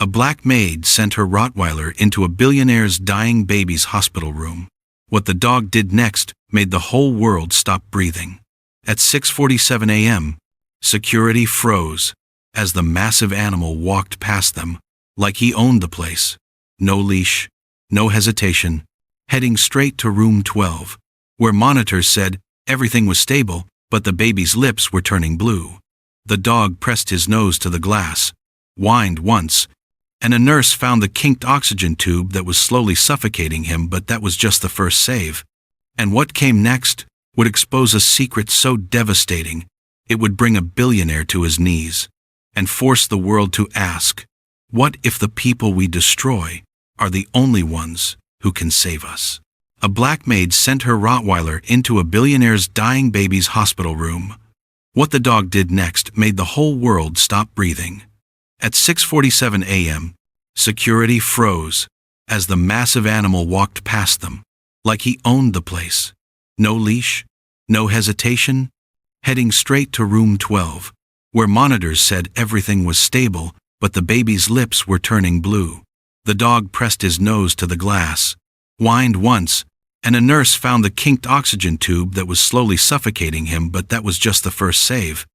A black maid sent her Rottweiler into a billionaire's dying baby's hospital room. What the dog did next made the whole world stop breathing. At 6:47 a.m., security froze as the massive animal walked past them, like he owned the place. No leash, no hesitation, heading straight to room 12, where monitors said everything was stable, but the baby's lips were turning blue. The dog pressed his nose to the glass, whined once, and a nurse found the kinked oxygen tube that was slowly suffocating him, but that was just the first save. And what came next would expose a secret so devastating it would bring a billionaire to his knees and force the world to ask, what if the people we destroy are the only ones who can save us? A black maid sent her Rottweiler into a billionaire's dying baby's hospital room. What the dog did next made the whole world stop breathing. At 6:47 a.m., security froze as the massive animal walked past them, like he owned the place. No leash, no hesitation, heading straight to room 12, where monitors said everything was stable, but the baby's lips were turning blue. The dog pressed his nose to the glass, whined once, and a nurse found the kinked oxygen tube that was slowly suffocating him, but that was just the first save.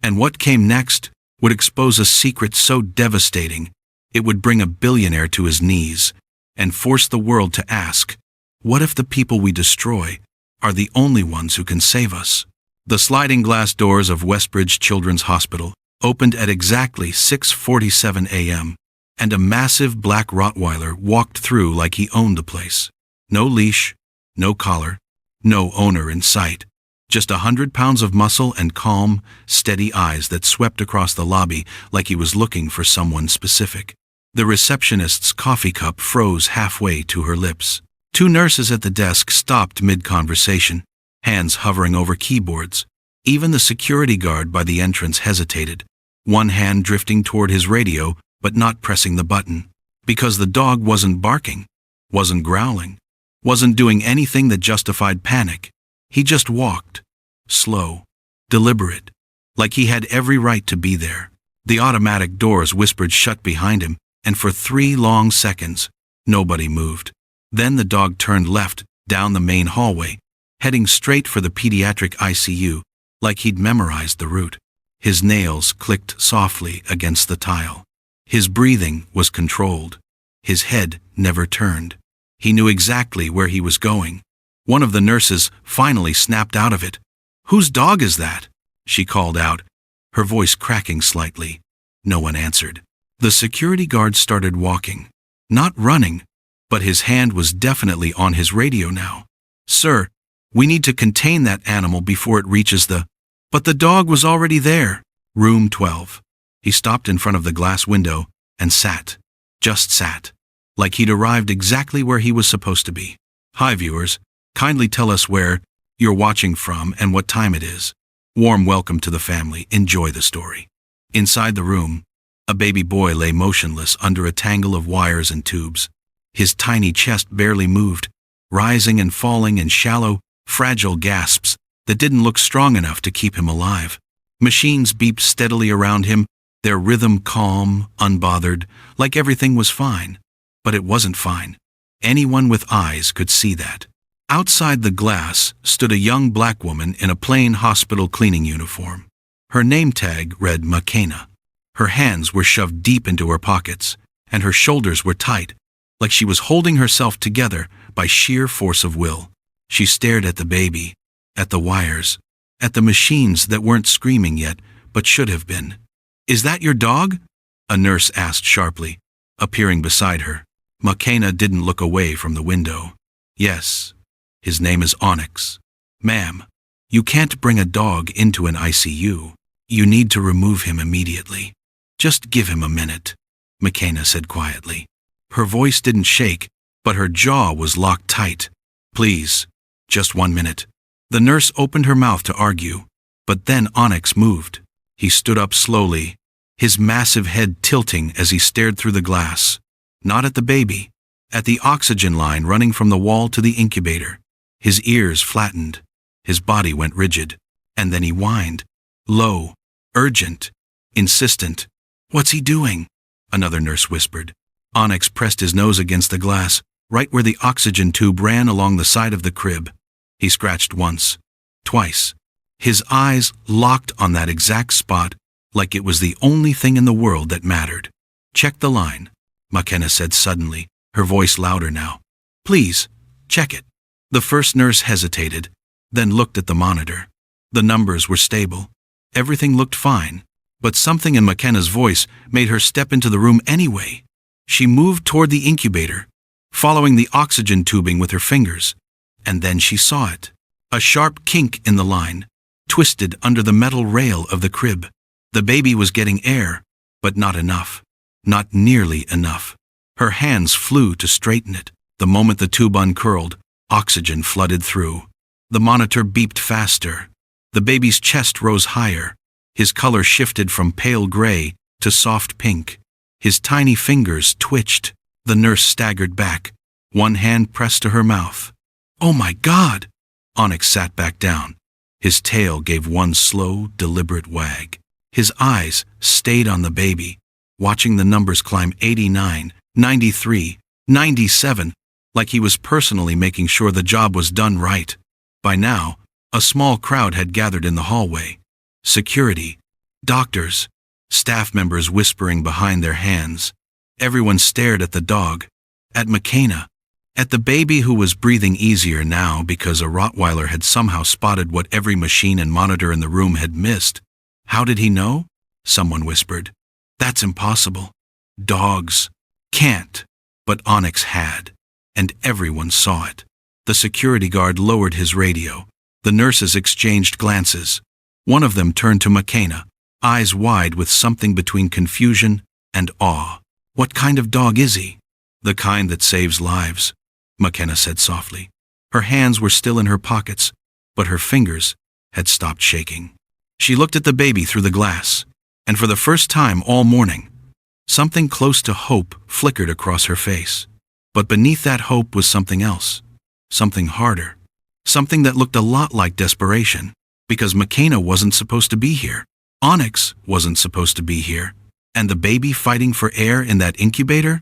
And what came next would expose a secret so devastating it would bring a billionaire to his knees and force the world to ask, what if the people we destroy are the only ones who can save us? The sliding glass doors of Westbridge Children's Hospital opened at exactly 6:47 a.m., and a massive black Rottweiler walked through like he owned the place. No leash, no collar, no owner in sight. Just 100 pounds of muscle and calm, steady eyes that swept across the lobby like he was looking for someone specific. The receptionist's coffee cup froze halfway to her lips. Two nurses at the desk stopped mid-conversation, hands hovering over keyboards. Even the security guard by the entrance hesitated, one hand drifting toward his radio but not pressing the button, because the dog wasn't barking, wasn't growling, wasn't doing anything that justified panic. He just walked, slow, deliberate, like he had every right to be there. The automatic doors whispered shut behind him, and for 3 long seconds, nobody moved. Then the dog turned left, down the main hallway, heading straight for the pediatric ICU, like he'd memorized the route. His nails clicked softly against the tile. His breathing was controlled. His head never turned. He knew exactly where he was going. One of the nurses finally snapped out of it. "Whose dog is that?" she called out, her voice cracking slightly. No one answered. The security guard started walking. Not running, but his hand was definitely on his radio now. "Sir, we need to contain that animal before it reaches the..." But the dog was already there. Room 12. He stopped in front of the glass window and sat. Just sat. Like he'd arrived exactly where he was supposed to be. "Hi viewers. Kindly tell us where you're watching from and what time it is. Warm welcome to the family. Enjoy the story." Inside the room, a baby boy lay motionless under a tangle of wires and tubes. His tiny chest barely moved, rising and falling in shallow, fragile gasps that didn't look strong enough to keep him alive. Machines beeped steadily around him, their rhythm calm, unbothered, like everything was fine. But it wasn't fine. Anyone with eyes could see that. Outside the glass stood a young black woman in a plain hospital cleaning uniform. Her name tag read McKenna. Her hands were shoved deep into her pockets, and her shoulders were tight, like she was holding herself together by sheer force of will. She stared at the baby, at the wires, at the machines that weren't screaming yet, but should have been. "Is that your dog?" a nurse asked sharply, appearing beside her. McKenna didn't look away from the window. "Yes. His name is Onyx." "Ma'am, you can't bring a dog into an ICU. You need to remove him immediately. Just give him a minute," McKenna said quietly. Her voice didn't shake, but her jaw was locked tight. "Please, just 1 minute." The nurse opened her mouth to argue, but then Onyx moved. He stood up slowly, his massive head tilting as he stared through the glass. Not at the baby, at the oxygen line running from the wall to the incubator. His ears flattened, his body went rigid, and then he whined. Low, urgent, insistent. "What's he doing?" another nurse whispered. Onyx pressed his nose against the glass, right where the oxygen tube ran along the side of the crib. He scratched once, twice. His eyes locked on that exact spot, like it was the only thing in the world that mattered. Check the line, McKenna said suddenly, her voice louder now. Please, check it. The first nurse hesitated, then looked at the monitor. The numbers were stable. Everything looked fine, but something in McKenna's voice made her step into the room anyway. She moved toward the incubator, following the oxygen tubing with her fingers, and then she saw it. A sharp kink in the line, twisted under the metal rail of the crib. The baby was getting air, but not enough. Not nearly enough. Her hands flew to straighten it. The moment the tube uncurled, oxygen flooded through. The monitor beeped faster. The baby's chest rose higher. His color shifted from pale gray to soft pink. His tiny fingers twitched. The nurse staggered back, one hand pressed to her mouth. Oh my God! Onyx sat back down. His tail gave one slow, deliberate wag. His eyes stayed on the baby, watching the numbers climb 89, 93, 97, like he was personally making sure the job was done right. By now, a small crowd had gathered in the hallway. Security, doctors, staff members whispering behind their hands. Everyone stared at the dog, at McKenna, at the baby who was breathing easier now because a Rottweiler had somehow spotted what every machine and monitor in the room had missed. How did he know? Someone whispered. That's impossible. Dogs can't. But Onyx had, and everyone saw it. The security guard lowered his radio. The nurses exchanged glances. One of them turned to McKenna, eyes wide with something between confusion and awe. What kind of dog is he? The kind that saves lives, McKenna said softly. Her hands were still in her pockets, but her fingers had stopped shaking. She looked at the baby through the glass, and for the first time all morning, something close to hope flickered across her face. But beneath that hope was something else, something harder, something that looked a lot like desperation, because McKenna wasn't supposed to be here. Onyx wasn't supposed to be here. And the baby fighting for air in that incubator?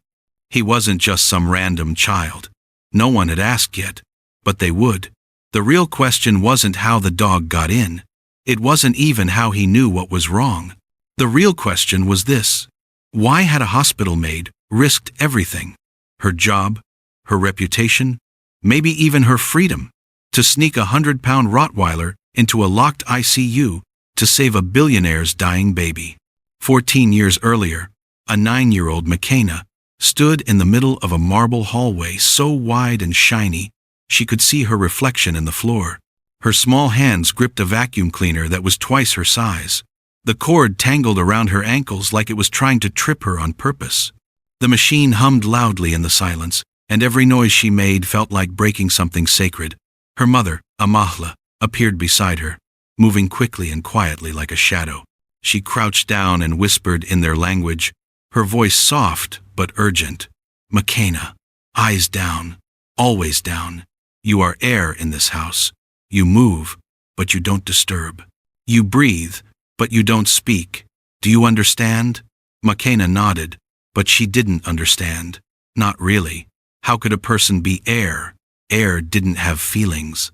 He wasn't just some random child. No one had asked yet, but they would. The real question wasn't how the dog got in. It wasn't even how he knew what was wrong. The real question was this. Why had a hospital maid risked everything? Her job, her reputation, maybe even her freedom, to sneak a 100-pound Rottweiler into a locked ICU to save a billionaire's dying baby. 14 years earlier, a 9-year-old McKenna stood in the middle of a marble hallway so wide and shiny she could see her reflection in the floor. Her small hands gripped a vacuum cleaner that was twice her size. The cord tangled around her ankles like it was trying to trip her on purpose. The machine hummed loudly in the silence, and every noise she made felt like breaking something sacred. Her mother, Amahla, appeared beside her, moving quickly and quietly like a shadow. She crouched down and whispered in their language, her voice soft but urgent. McKenna, eyes down, always down. You are air in this house. You move, but you don't disturb. You breathe, but you don't speak. Do you understand? McKenna nodded, but she didn't understand. Not really. How could a person be air? Air didn't have feelings.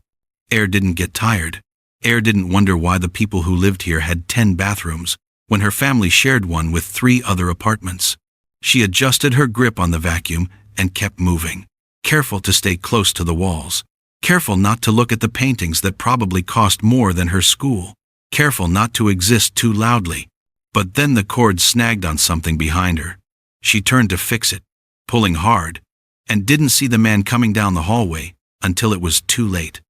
Air didn't get tired. Air didn't wonder why the people who lived here had 10 bathrooms, when her family shared one with 3 other apartments. She adjusted her grip on the vacuum and kept moving, careful to stay close to the walls, careful not to look at the paintings that probably cost more than her school, careful not to exist too loudly. But then the cord snagged on something behind her. She turned to fix it, pulling hard, and didn't see the man coming down the hallway until it was too late.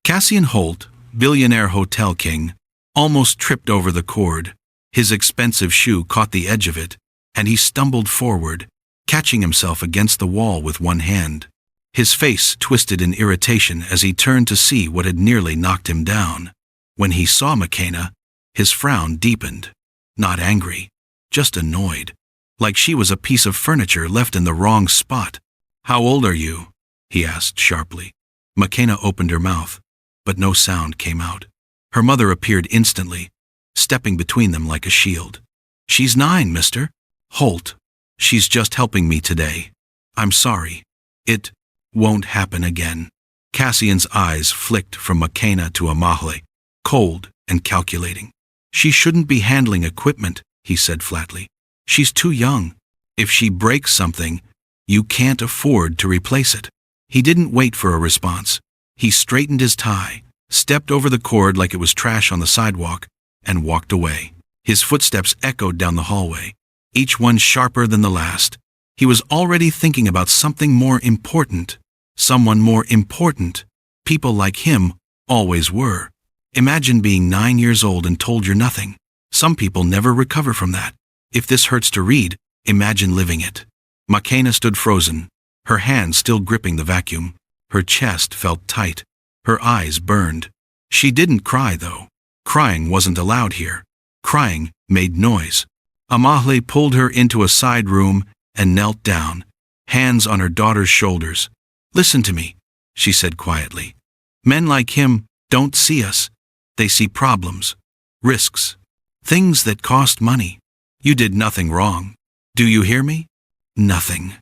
Cassian Holt, Billionaire hotel king, almost tripped over the cord. His expensive shoe caught the edge of it, and he stumbled forward, catching himself against the wall with one hand. His face twisted in irritation as he turned to see what had nearly knocked him down. When he saw McKenna, his frown deepened. Not angry, just annoyed, like she was a piece of furniture left in the wrong spot. How old are you? He asked sharply. McKenna opened her mouth, but no sound came out. Her mother appeared instantly, stepping between them like a shield. She's 9, mister. Holt, She's just helping me today. I'm sorry. It won't happen again." Cassian's eyes flicked from McKenna to Amahle, cold and calculating. "She shouldn't be handling equipment," he said flatly. "She's too young. If she breaks something, you can't afford to replace it." He didn't wait for a response. He straightened his tie, stepped over the cord like it was trash on the sidewalk, and walked away. His footsteps echoed down the hallway, each one sharper than the last. He was already thinking about something more important. Someone more important. People like him always were. Imagine being 9 years old and told you're nothing. Some people never recover from that. If this hurts to read, imagine living it. McKenna stood frozen, her hands still gripping the vacuum. Her chest felt tight. Her eyes burned. She didn't cry, though. Crying wasn't allowed here. Crying made noise. Amahle pulled her into a side room and knelt down, hands on her daughter's shoulders. "Listen to me," she said quietly. "Men like him don't see us. They see problems, risks, things that cost money. You did nothing wrong. Do you hear me? Nothing."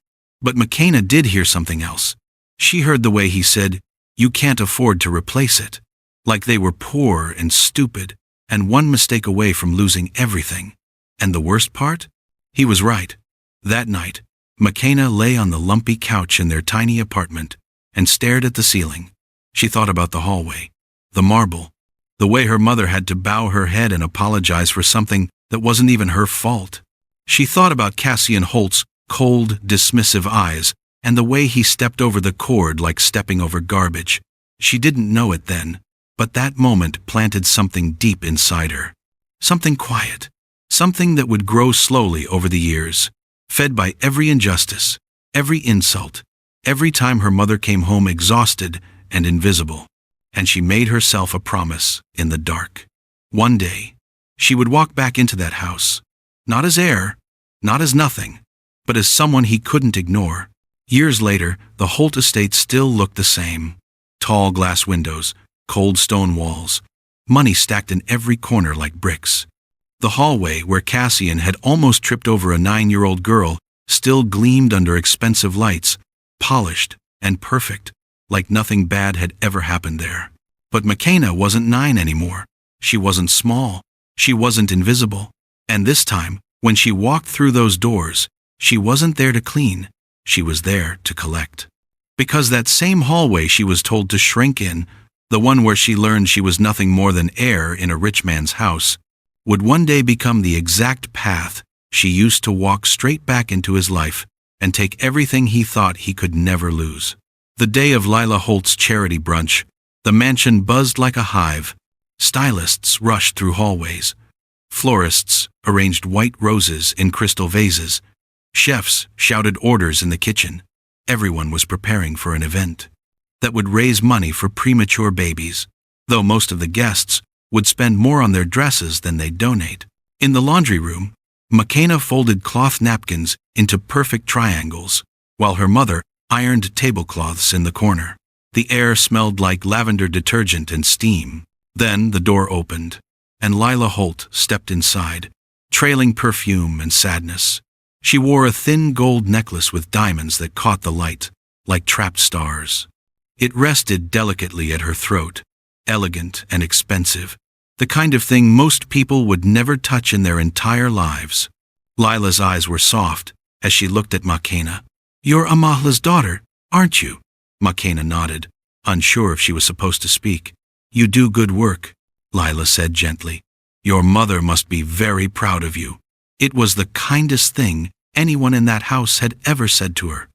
But McKenna did hear something else. She heard the way he said, "You can't afford to replace it." Like they were poor and stupid, and one mistake away from losing everything. And the worst part? He was right. That night, McKenna lay on the lumpy couch in their tiny apartment and stared at the ceiling. She thought about the hallway, the marble, the way her mother had to bow her head and apologize for something that wasn't even her fault. She thought about Cassian Holt's cold, dismissive eyes and the way he stepped over the cord like stepping over garbage. She didn't know it then, but that moment planted something deep inside her. Something quiet, something that would grow slowly over the years, fed by every injustice, every insult, every time her mother came home exhausted and invisible. And she made herself a promise in the dark. One day, she would walk back into that house, not as heir, not as nothing, but as someone he couldn't ignore. Years later, the Holt estate still looked the same. Tall glass windows, cold stone walls, money stacked in every corner like bricks. The hallway where Cassian had almost tripped over a 9-year-old girl still gleamed under expensive lights, polished and perfect, like nothing bad had ever happened there. But McKenna wasn't 9 anymore. She wasn't small. She wasn't invisible. And this time, when she walked through those doors, she wasn't there to clean. She was there to collect. Because that same hallway she was told to shrink in, the one where she learned she was nothing more than air in a rich man's house, would one day become the exact path she used to walk straight back into his life and take everything he thought he could never lose. The day of Lila Holt's charity brunch, the mansion buzzed like a hive. Stylists rushed through hallways. Florists arranged white roses in crystal vases. Chefs shouted orders in the kitchen. Everyone was preparing for an event that would raise money for premature babies, though most of the guests would spend more on their dresses than they'd donate. In the laundry room, McKenna folded cloth napkins into perfect triangles, while her mother ironed tablecloths in the corner. The air smelled like lavender detergent and steam. Then the door opened, and Lila Holt stepped inside, trailing perfume and sadness. She wore a thin gold necklace with diamonds that caught the light, like trapped stars. It rested delicately at her throat, elegant and expensive, the kind of thing most people would never touch in their entire lives. Lila's eyes were soft as she looked at McKenna. "You're Amahle's daughter, aren't you?" McKenna nodded, unsure if she was supposed to speak. "You do good work," Lila said gently. "Your mother must be very proud of you." It was the kindest thing anyone in that house had ever said to her.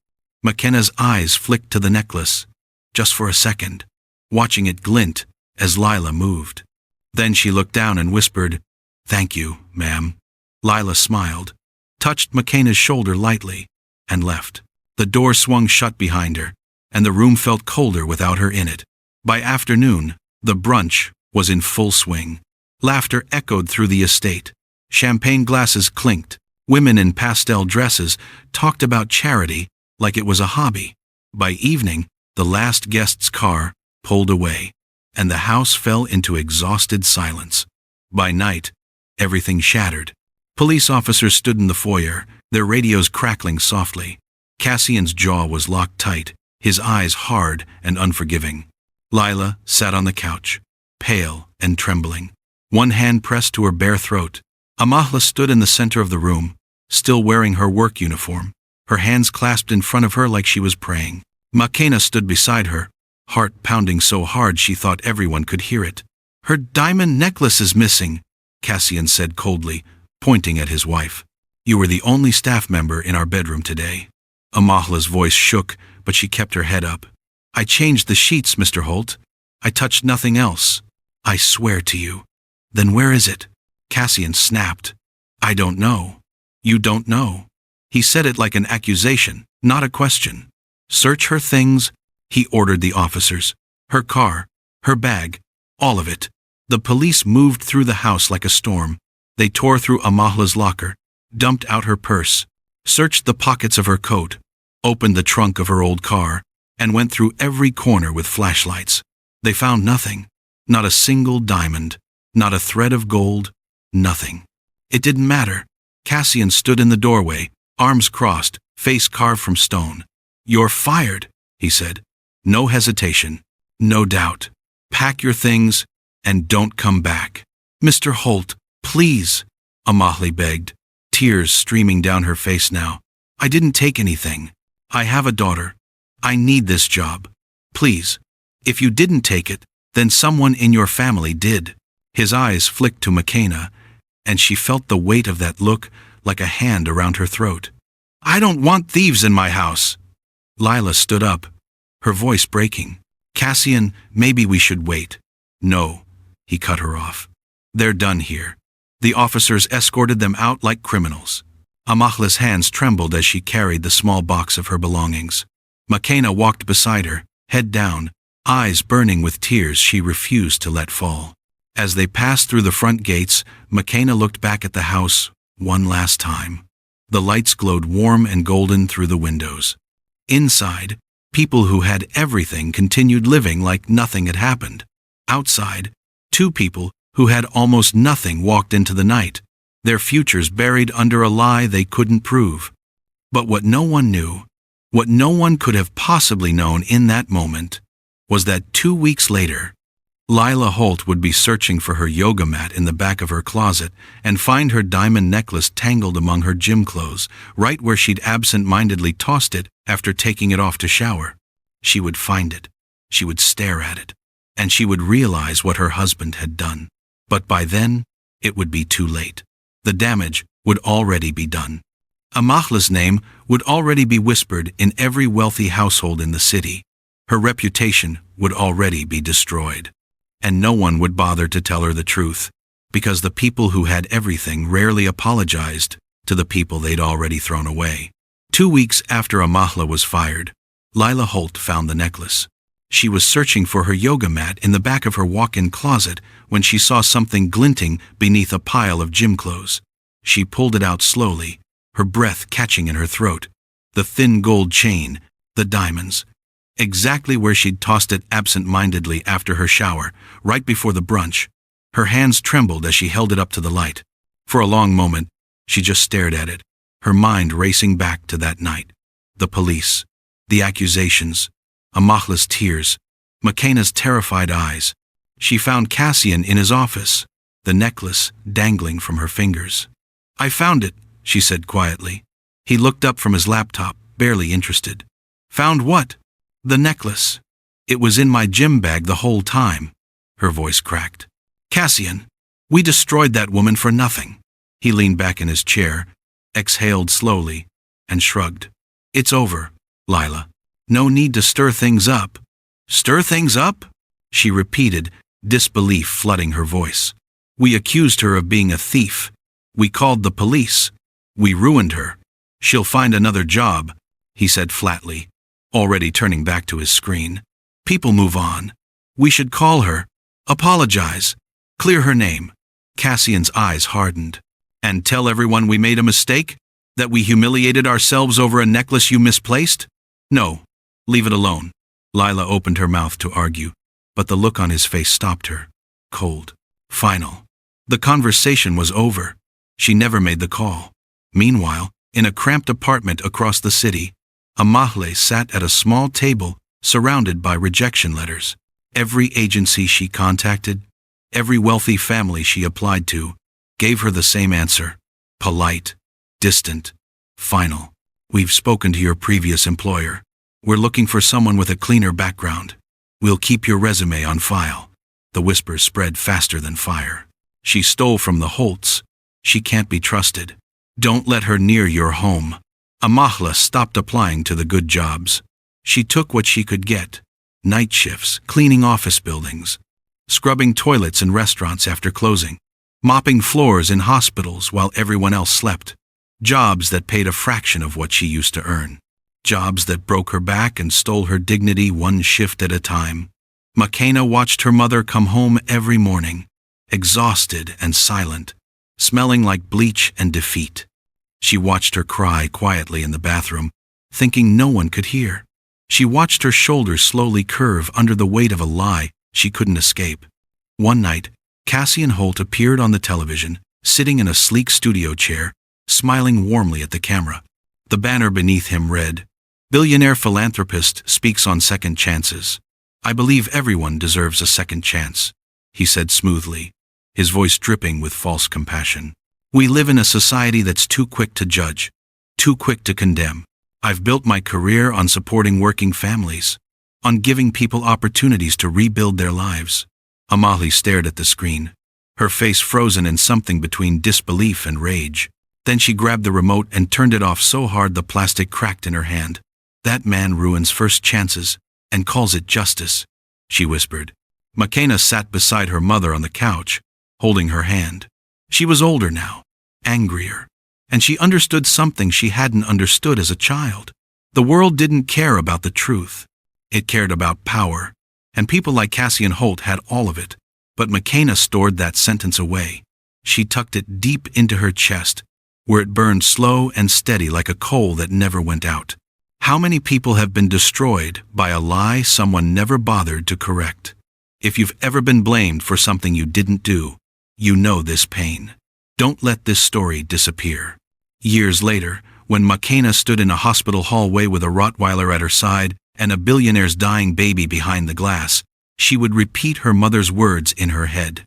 McKenna's eyes flicked to the necklace, just for a second, watching it glint as Lila moved. Then she looked down and whispered, "Thank you, ma'am." Lila smiled, touched McKenna's shoulder lightly, and left. The door swung shut behind her, and the room felt colder without her in it. By afternoon, the brunch was in full swing. Laughter echoed through the estate. Champagne glasses clinked. Women in pastel dresses talked about charity like it was a hobby. By evening, the last guest's car pulled away, and the house fell into exhausted silence. By night, everything shattered. Police officers stood in the foyer, their radios crackling softly. Cassian's jaw was locked tight, his eyes hard and unforgiving. Lila sat on the couch, pale and trembling, one hand pressed to her bare throat. Amahla stood in the center of the room, still wearing her work uniform, her hands clasped in front of her like she was praying. Makena stood beside her, heart pounding so hard she thought everyone could hear it. "Her diamond necklace is missing," Cassian said coldly, pointing at his wife. "You were the only staff member in our bedroom today." Amahla's voice shook, but she kept her head up. "I changed the sheets, Mr. Holt. I touched nothing else. I swear to you." "Then where is it?" Cassian snapped. "I don't know." "You don't know?" He said it like an accusation, not a question. "Search her things," he ordered the officers. "Her car, her bag, all of it." The police moved through the house like a storm. They tore through Amahla's locker, dumped out her purse, searched the pockets of her coat, opened the trunk of her old car, and went through every corner with flashlights. They found nothing, not a single diamond, not a thread of gold, nothing. It didn't matter. Cassian stood in the doorway, arms crossed, face carved from stone. "You're fired," he said. "No hesitation, no doubt. Pack your things and don't come back." "Mr. Holt, please," Amahli begged, tears streaming down her face now. "I didn't take anything. I have a daughter. I need this job. Please. If you didn't take it, then someone in your family did." His eyes flicked to Makena, and she felt the weight of that look like a hand around her throat. "I don't want thieves in my house." Lila stood up, her voice breaking. "Cassian, maybe we should wait." "No," he cut her off. "They're done here." The officers escorted them out like criminals. Amahla's hands trembled as she carried the small box of her belongings. Makena walked beside her, head down, eyes burning with tears she refused to let fall. As they passed through the front gates, Makena looked back at the house one last time. The lights glowed warm and golden through the windows. Inside, people who had everything continued living like nothing had happened. Outside, two people who had almost nothing walked into the night, their futures buried under a lie they couldn't prove. But what no one knew, what no one could have possibly known in that moment, was that 2 weeks later, Lila Holt would be searching for her yoga mat in the back of her closet and find her diamond necklace tangled among her gym clothes, right where she'd absent-mindedly tossed it after taking it off to shower. She would find it, she would stare at it, and she would realize what her husband had done. But by then, it would be too late. The damage would already be done. Amahla's name would already be whispered in every wealthy household in the city. Her reputation would already be destroyed. And no one would bother to tell her the truth, because the people who had everything rarely apologized to the people they'd already thrown away. 2 weeks after Amahla was fired, Lila Holt found the necklace. She was searching for her yoga mat in the back of her walk-in closet when she saw something glinting beneath a pile of gym clothes. She pulled it out slowly, her breath catching in her throat. The thin gold chain, the diamonds. Exactly where she'd tossed it absent-mindedly after her shower, right before the brunch. Her hands trembled as she held it up to the light. For a long moment, she just stared at it, her mind racing back to that night. The police, the accusations, Amahla's tears, Makena's terrified eyes. She found Cassian in his office, the necklace dangling from her fingers. "I found it," she said quietly. He looked up from his laptop, barely interested. "Found what?" "The necklace. It was in my gym bag the whole time." Her voice cracked. "Cassian, we destroyed that woman for nothing." He leaned back in his chair, exhaled slowly, and shrugged. "It's over, Lila. No need to stir things up." "Stir things up?" she repeated, disbelief flooding her voice. "We accused her of being a thief. We called the police. We ruined her. She'll find another job," he said flatly, already turning back to his screen. "People move on. We should call her, apologize, clear her name." Cassian's eyes hardened. "And tell everyone we made a mistake? That we humiliated ourselves over a necklace you misplaced?" "No, leave it alone." Lila opened her mouth to argue, but the look on his face stopped her. Cold. Final. The conversation was over. She never made the call. Meanwhile, in a cramped apartment across the city, Amahle sat at a small table surrounded by rejection letters. Every agency she contacted, every wealthy family she applied to, gave her the same answer: polite, distant, final. We've spoken to your previous employer. We're looking for someone with a cleaner background. We'll keep your resume on file. The whispers spread faster than fire. She stole from the Holts. She can't be trusted. Don't let her near your home. Amahle stopped applying to the good jobs. She took what she could get: night shifts, cleaning office buildings, scrubbing toilets in restaurants after closing, mopping floors in hospitals while everyone else slept. Jobs that paid a fraction of what she used to earn. Jobs that broke her back and stole her dignity one shift at a time. Makena watched her mother come home every morning, exhausted and silent, smelling like bleach and defeat. She watched her cry quietly in the bathroom, thinking no one could hear. She watched her shoulders slowly curve under the weight of a lie she couldn't escape. One night, Cassian Holt appeared on the television, sitting in a sleek studio chair, smiling warmly at the camera. The banner beneath him read, "Billionaire philanthropist speaks on second chances. I believe everyone deserves a second chance," he said smoothly, his voice dripping with false compassion. We live in a society that's too quick to judge, too quick to condemn. I've built my career on supporting working families, on giving people opportunities to rebuild their lives. Amahle stared at the screen, her face frozen in something between disbelief and rage. Then she grabbed the remote and turned it off so hard the plastic cracked in her hand. "That man ruins first chances and calls it justice," she whispered. Makena sat beside her mother on the couch, holding her hand. She was older now, angrier, and she understood something she hadn't understood as a child. The world didn't care about the truth. It cared about power, and people like Cassian Holt had all of it. But Makena stored that sentence away. She tucked it deep into her chest, where it burned slow and steady like a coal that never went out. How many people have been destroyed by a lie someone never bothered to correct? If you've ever been blamed for something you didn't do, you know this pain. Don't let this story disappear. Years later, when Makena stood in a hospital hallway with a Rottweiler at her side and a billionaire's dying baby behind the glass, she would repeat her mother's words in her head.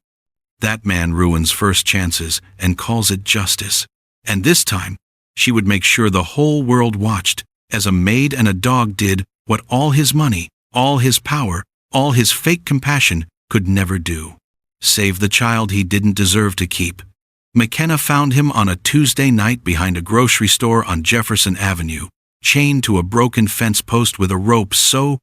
"That man ruins first chances and calls it justice." And this time, she would make sure the whole world watched as a maid and a dog did what all his money, all his power, all his fake compassion could never do: save the child he didn't deserve to keep. Makena found him on a Tuesday night behind a grocery store on Jefferson Avenue, chained to a broken fence post with a rope so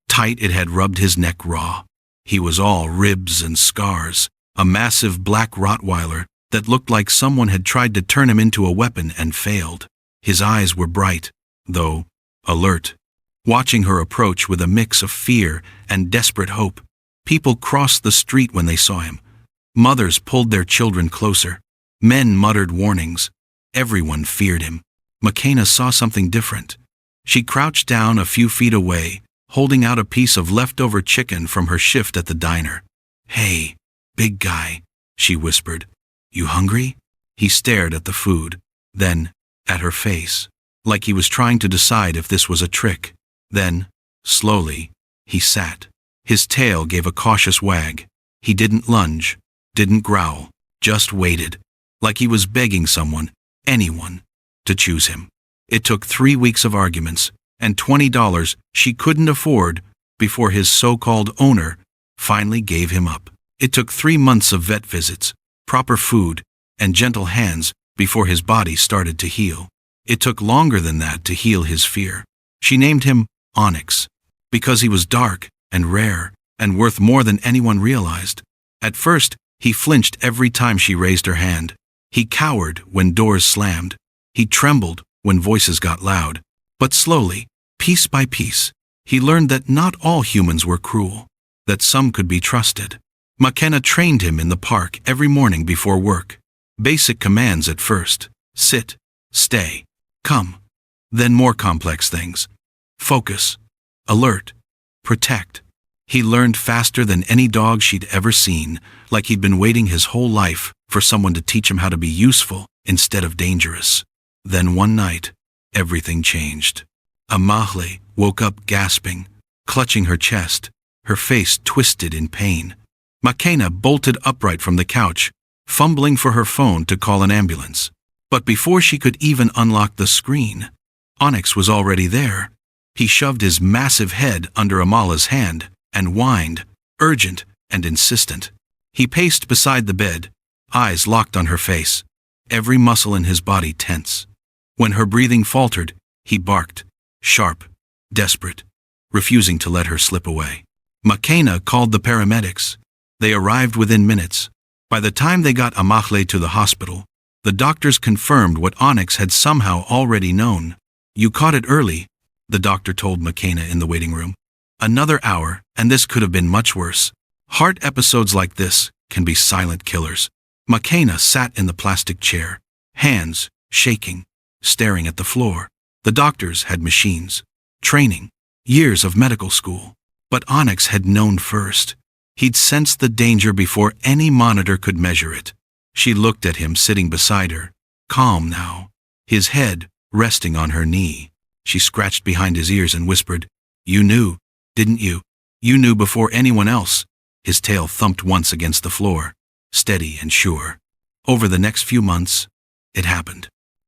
tight it had rubbed his neck raw. He was all ribs and scars, a massive black Rottweiler that looked like someone had tried to turn him into a weapon and failed. His eyes were bright, though alert, watching her approach with a mix of fear and desperate hope. People crossed the street when they saw him. Mothers pulled their children closer. Men muttered warnings. Everyone feared him. Makena saw something different. She crouched down a few feet away, holding out a piece of leftover chicken from her shift at the diner. "Hey, big guy," she whispered. "You hungry?" He stared at the food, then at her face, like he was trying to decide if this was a trick. Then, slowly, he sat. His tail gave a cautious wag. He didn't lunge, didn't growl, just waited, like he was begging someone, anyone, to choose him. It took 3 weeks of arguments and $20 she couldn't afford before his so-called owner finally gave him up. It took 3 months of vet visits, proper food, and gentle hands before his body started to heal. It took longer than that to heal his fear. She named him Onyx, because he was dark and rare and worth more than anyone realized. At first, he flinched every time she raised her hand. He cowered when doors slammed. He trembled when voices got loud. But slowly, piece by piece, he learned that not all humans were cruel, that some could be trusted. Makena trained him in the park every morning before work. Basic commands at first: sit, stay, come. Then more complex things: focus, alert, protect. He learned faster than any dog she'd ever seen, like he'd been waiting his whole life for someone to teach him how to be useful, instead of dangerous. Then one night, everything changed. Amahle woke up gasping, clutching her chest, her face twisted in pain. Makena bolted upright from the couch, fumbling for her phone to call an ambulance. But before she could even unlock the screen, Onyx was already there. He shoved his massive head under Amala's hand and whined, urgent and insistent. He paced beside the bed, eyes locked on her face, every muscle in his body tense. When her breathing faltered, he barked, sharp, desperate, refusing to let her slip away. Makena called the paramedics. They arrived within minutes. By the time they got Amahle to the hospital, the doctors confirmed what Onyx had somehow already known. "You caught it early," the doctor told Makena in the waiting room. "Another hour, and this could have been much worse. Heart episodes like this can be silent killers." Makena sat in the plastic chair, hands shaking, staring at the floor. The doctors had machines, training, years of medical school. But Onyx had known first. He'd sensed the danger before any monitor could measure it. She looked at him sitting beside her, calm now, his head resting on her knee. She scratched behind his ears and whispered, "You knew, didn't you? You knew before anyone else." His tail thumped once against the floor, steady and sure. Over the next few months, it happened.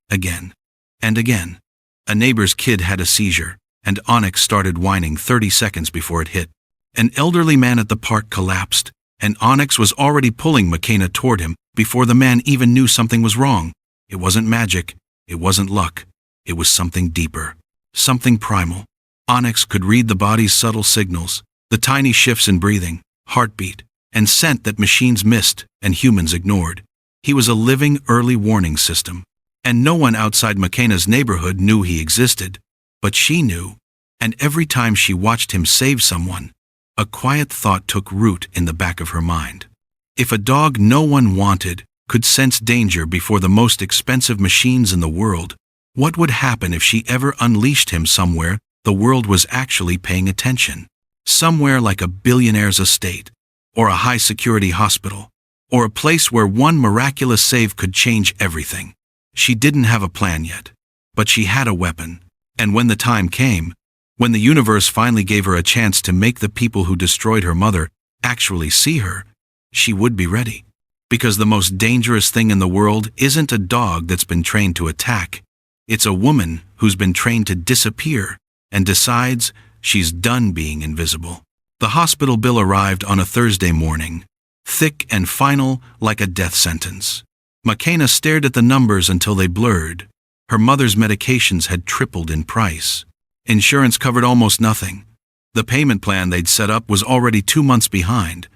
Again and again. A neighbor's kid had a seizure, and Onyx started whining 30 seconds before it hit. An elderly man at the park collapsed, and Onyx was already pulling Makena toward him before the man even knew something was wrong. It wasn't magic, it wasn't luck, it was something deeper, something primal. Onyx could read the body's subtle signals, the tiny shifts in breathing, heartbeat, and scent that machines missed and humans ignored. He was a living early warning system, and no one outside Makena's neighborhood knew he existed. But she knew, and every time she watched him save someone, a quiet thought took root in the back of her mind. If a dog no one wanted could sense danger before the most expensive machines in the world, what would happen if she ever unleashed him somewhere the world was actually paying attention? Somewhere like a billionaire's estate, or a high-security hospital, or a place where one miraculous save could change everything. She didn't have a plan yet, but she had a weapon. And when the time came, when the universe finally gave her a chance to make the people who destroyed her mother actually see her, she would be ready. Because the most dangerous thing in the world isn't a dog that's been trained to attack. It's a woman who's been trained to disappear and decides she's done being invisible. The hospital bill arrived on a Thursday morning, thick and final like a death sentence. Makena stared at the numbers until they blurred. Her mother's medications had tripled in price. Insurance covered almost nothing. The payment plan they'd set up was already 2 months behind.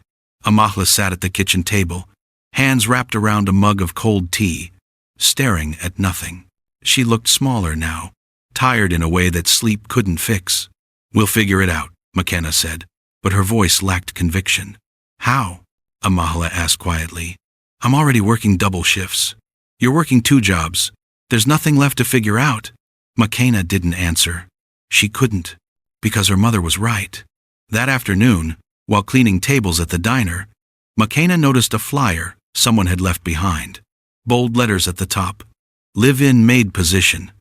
Amahle sat at the kitchen table, hands wrapped around a mug of cold tea, staring at nothing. She looked smaller now, tired in a way that sleep couldn't fix. "We'll figure it out," Makena said, but her voice lacked conviction. "How?" Amahle asked quietly. "I'm already working double shifts. You're working 2 jobs. There's nothing left to figure out." Makena didn't answer. She couldn't, because her mother was right. That afternoon, while cleaning tables at the diner, Makena noticed a flyer someone had left behind. Bold letters at the top. Live-in maid position.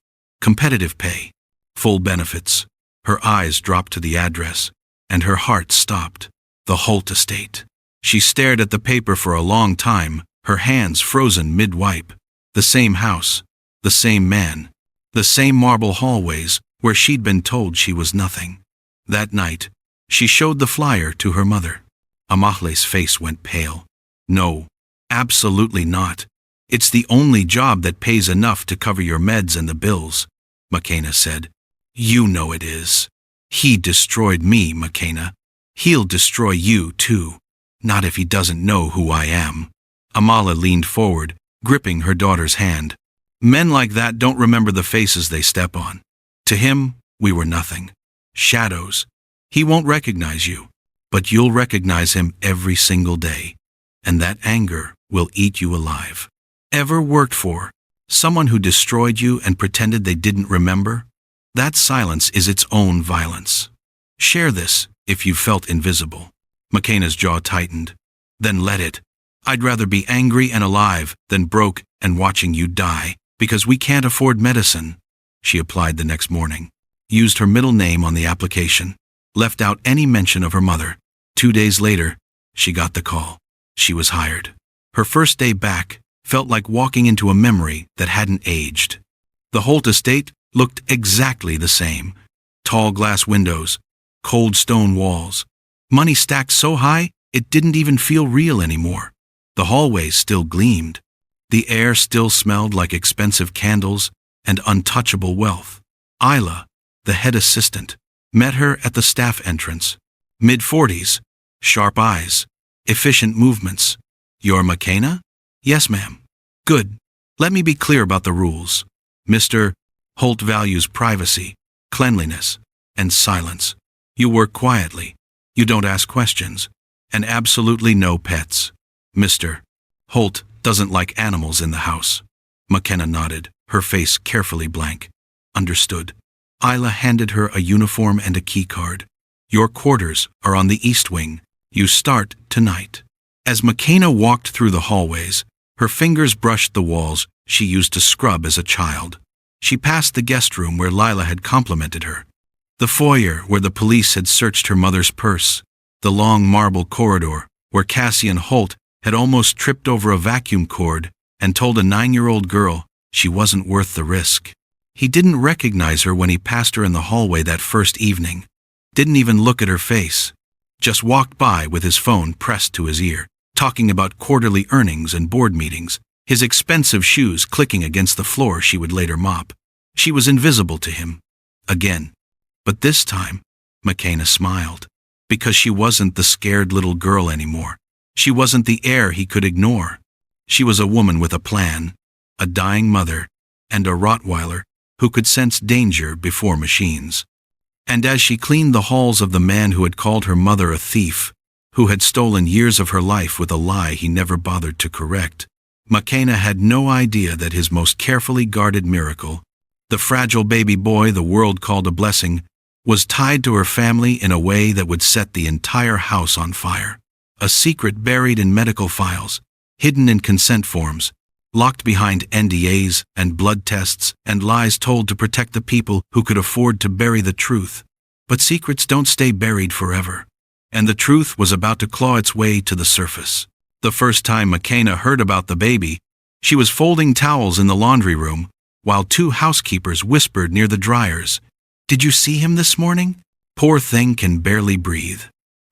Competitive pay. Full benefits. Her eyes dropped to the address, and her heart stopped. The Holt estate. She stared at the paper for a long time, her hands frozen mid-wipe. The same house. The same man. The same marble hallways where she'd been told she was nothing. That night, she showed the flyer to her mother. Amahle's face went pale. "No, absolutely not. It's the only job that pays enough to cover your meds and the bills," Makena said. "You know it is. He destroyed me, Makena. He'll destroy you, too. Not if he doesn't know who I am." Amahle leaned forward, gripping her daughter's hand. "Men like that don't remember the faces they step on. To him, we were nothing. Shadows. He won't recognize you, but you'll recognize him every single day. And that anger will eat you alive. Ever worked for someone who destroyed you and pretended they didn't remember? That silence is its own violence. Share this if you felt invisible." Makena's jaw tightened. "Then let it. I'd rather be angry and alive than broke and watching you die, because we can't afford medicine. She applied the next morning, used her middle name on the application, left out any mention of her mother. 2 days later, she got the call. She was hired. Her first day back felt like walking into a memory that hadn't aged. The Holt estate looked exactly the same. Tall glass windows, cold stone walls, money stacked so high it didn't even feel real anymore. The hallways still gleamed. The air still smelled like expensive candles and untouchable wealth. Isla, the head assistant, met her at the staff entrance. Mid-40s, sharp eyes, efficient movements. "You're McKenna?" "Yes, ma'am." "Good. Let me be clear about the rules. Mr. Holt values privacy, cleanliness, and silence. You work quietly. You don't ask questions. And absolutely no pets. Mr. Holt doesn't like animals in the house." McKenna nodded, her face carefully blank. "Understood." Isla handed her a uniform and a key card. "Your quarters are on the east wing. You start tonight." As McKenna walked through the hallways, her fingers brushed the walls she used to scrub as a child. She passed the guest room where Lila had complimented her, the foyer where the police had searched her mother's purse, the long marble corridor where Cassian Holt had almost tripped over a vacuum cord and told a 9-year-old girl she wasn't worth the risk. He didn't recognize her when he passed her in the hallway that first evening, didn't even look at her face, just walked by with his phone pressed to his ear, talking about quarterly earnings and board meetings, his expensive shoes clicking against the floor she would later mop. She was invisible to him. Again. But this time, McKenna smiled, because she wasn't the scared little girl anymore. She wasn't the heir he could ignore. She was a woman with a plan, a dying mother, and a Rottweiler who could sense danger before machines. And as she cleaned the halls of the man who had called her mother a thief, who had stolen years of her life with a lie he never bothered to correct, McKenna had no idea that his most carefully guarded miracle, the fragile baby boy the world called a blessing, was tied to her family in a way that would set the entire house on fire. A secret buried in medical files, hidden in consent forms, locked behind NDAs and blood tests and lies told to protect the people who could afford to bury the truth. But secrets don't stay buried forever. And the truth was about to claw its way to the surface. The first time McKenna heard about the baby, she was folding towels in the laundry room, while 2 housekeepers whispered near the dryers, "Did you see him this morning? Poor thing can barely breathe.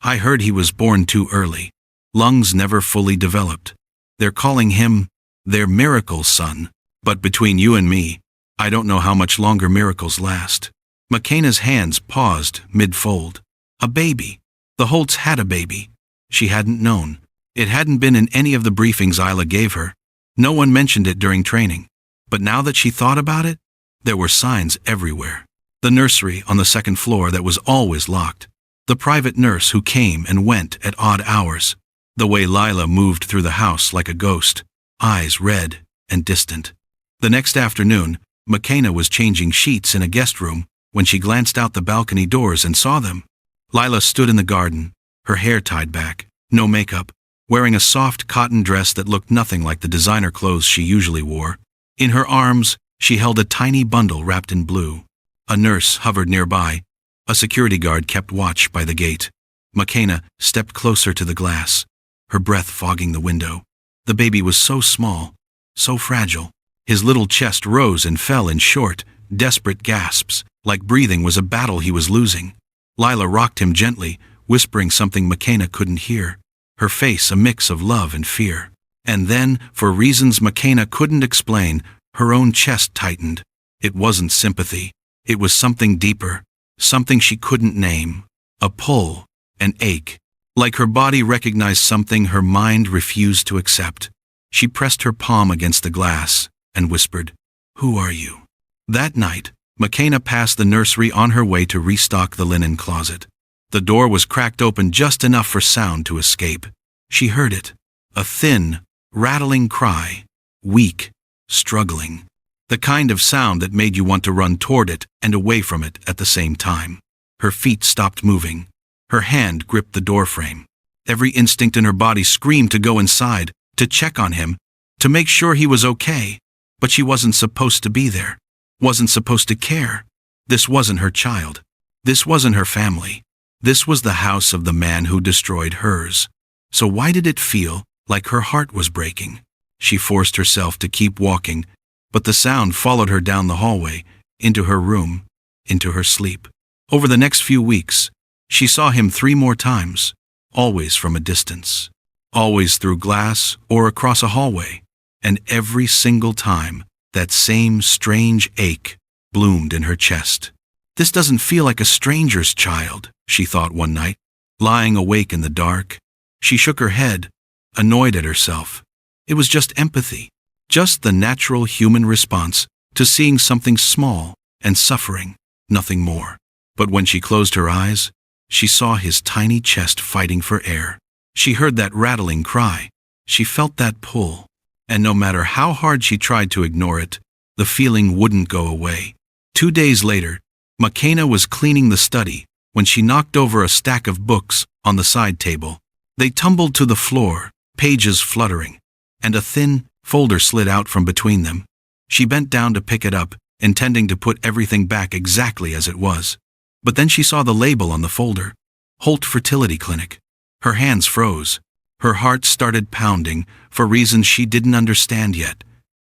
I heard he was born too early. Lungs never fully developed. They're calling him their miracle son. But between you and me, I don't know how much longer miracles last." McKenna's hands paused mid-fold. A baby. The Holts had a baby. She hadn't known. It hadn't been in any of the briefings Isla gave her. No one mentioned it during training. But now that she thought about it, there were signs everywhere. The nursery on the 2nd floor that was always locked. The private nurse who came and went at odd hours. The way Lila moved through the house like a ghost, eyes red and distant. The next afternoon, McKenna was changing sheets in a guest room when she glanced out the balcony doors and saw them. Lila stood in the garden, her hair tied back, no makeup, wearing a soft cotton dress that looked nothing like the designer clothes she usually wore. In her arms, she held a tiny bundle wrapped in blue. A nurse hovered nearby. A security guard kept watch by the gate. McKenna stepped closer to the glass, her breath fogging the window. The baby was so small, so fragile. His little chest rose and fell in short, desperate gasps, like breathing was a battle he was losing. Lila rocked him gently, whispering something McKenna couldn't hear, her face a mix of love and fear. And then, for reasons McKenna couldn't explain, her own chest tightened. It wasn't sympathy. It was something deeper, something she couldn't name. A pull, an ache. Like her body recognized something her mind refused to accept. She pressed her palm against the glass and whispered, "Who are you?" That night, McKenna passed the nursery on her way to restock the linen closet. The door was cracked open just enough for sound to escape. She heard it, a thin, rattling cry, weak, struggling. The kind of sound that made you want to run toward it and away from it at the same time. Her feet stopped moving. Her hand gripped the doorframe. Every instinct in her body screamed to go inside, to check on him, to make sure he was okay. But she wasn't supposed to be there. Wasn't supposed to care. This wasn't her child. This wasn't her family. This was the house of the man who destroyed hers. So why did it feel like her heart was breaking? She forced herself to keep walking, but the sound followed her down the hallway, into her room, into her sleep. Over the next few weeks, she saw him 3 more times, always from a distance, always through glass or across a hallway, and every single time, that same strange ache bloomed in her chest. This doesn't feel like a stranger's child, she thought one night, lying awake in the dark. She shook her head, annoyed at herself. It was just empathy, just the natural human response to seeing something small and suffering, nothing more. But when she closed her eyes, she saw his tiny chest fighting for air. She heard that rattling cry. She felt that pull. And no matter how hard she tried to ignore it, the feeling wouldn't go away. 2 days later, McKenna was cleaning the study when she knocked over a stack of books on the side table. They tumbled to the floor, pages fluttering, and a thin folder slid out from between them. She bent down to pick it up, intending to put everything back exactly as it was. But then she saw the label on the folder, Holt Fertility Clinic. Her hands froze. Her heart started pounding for reasons she didn't understand yet.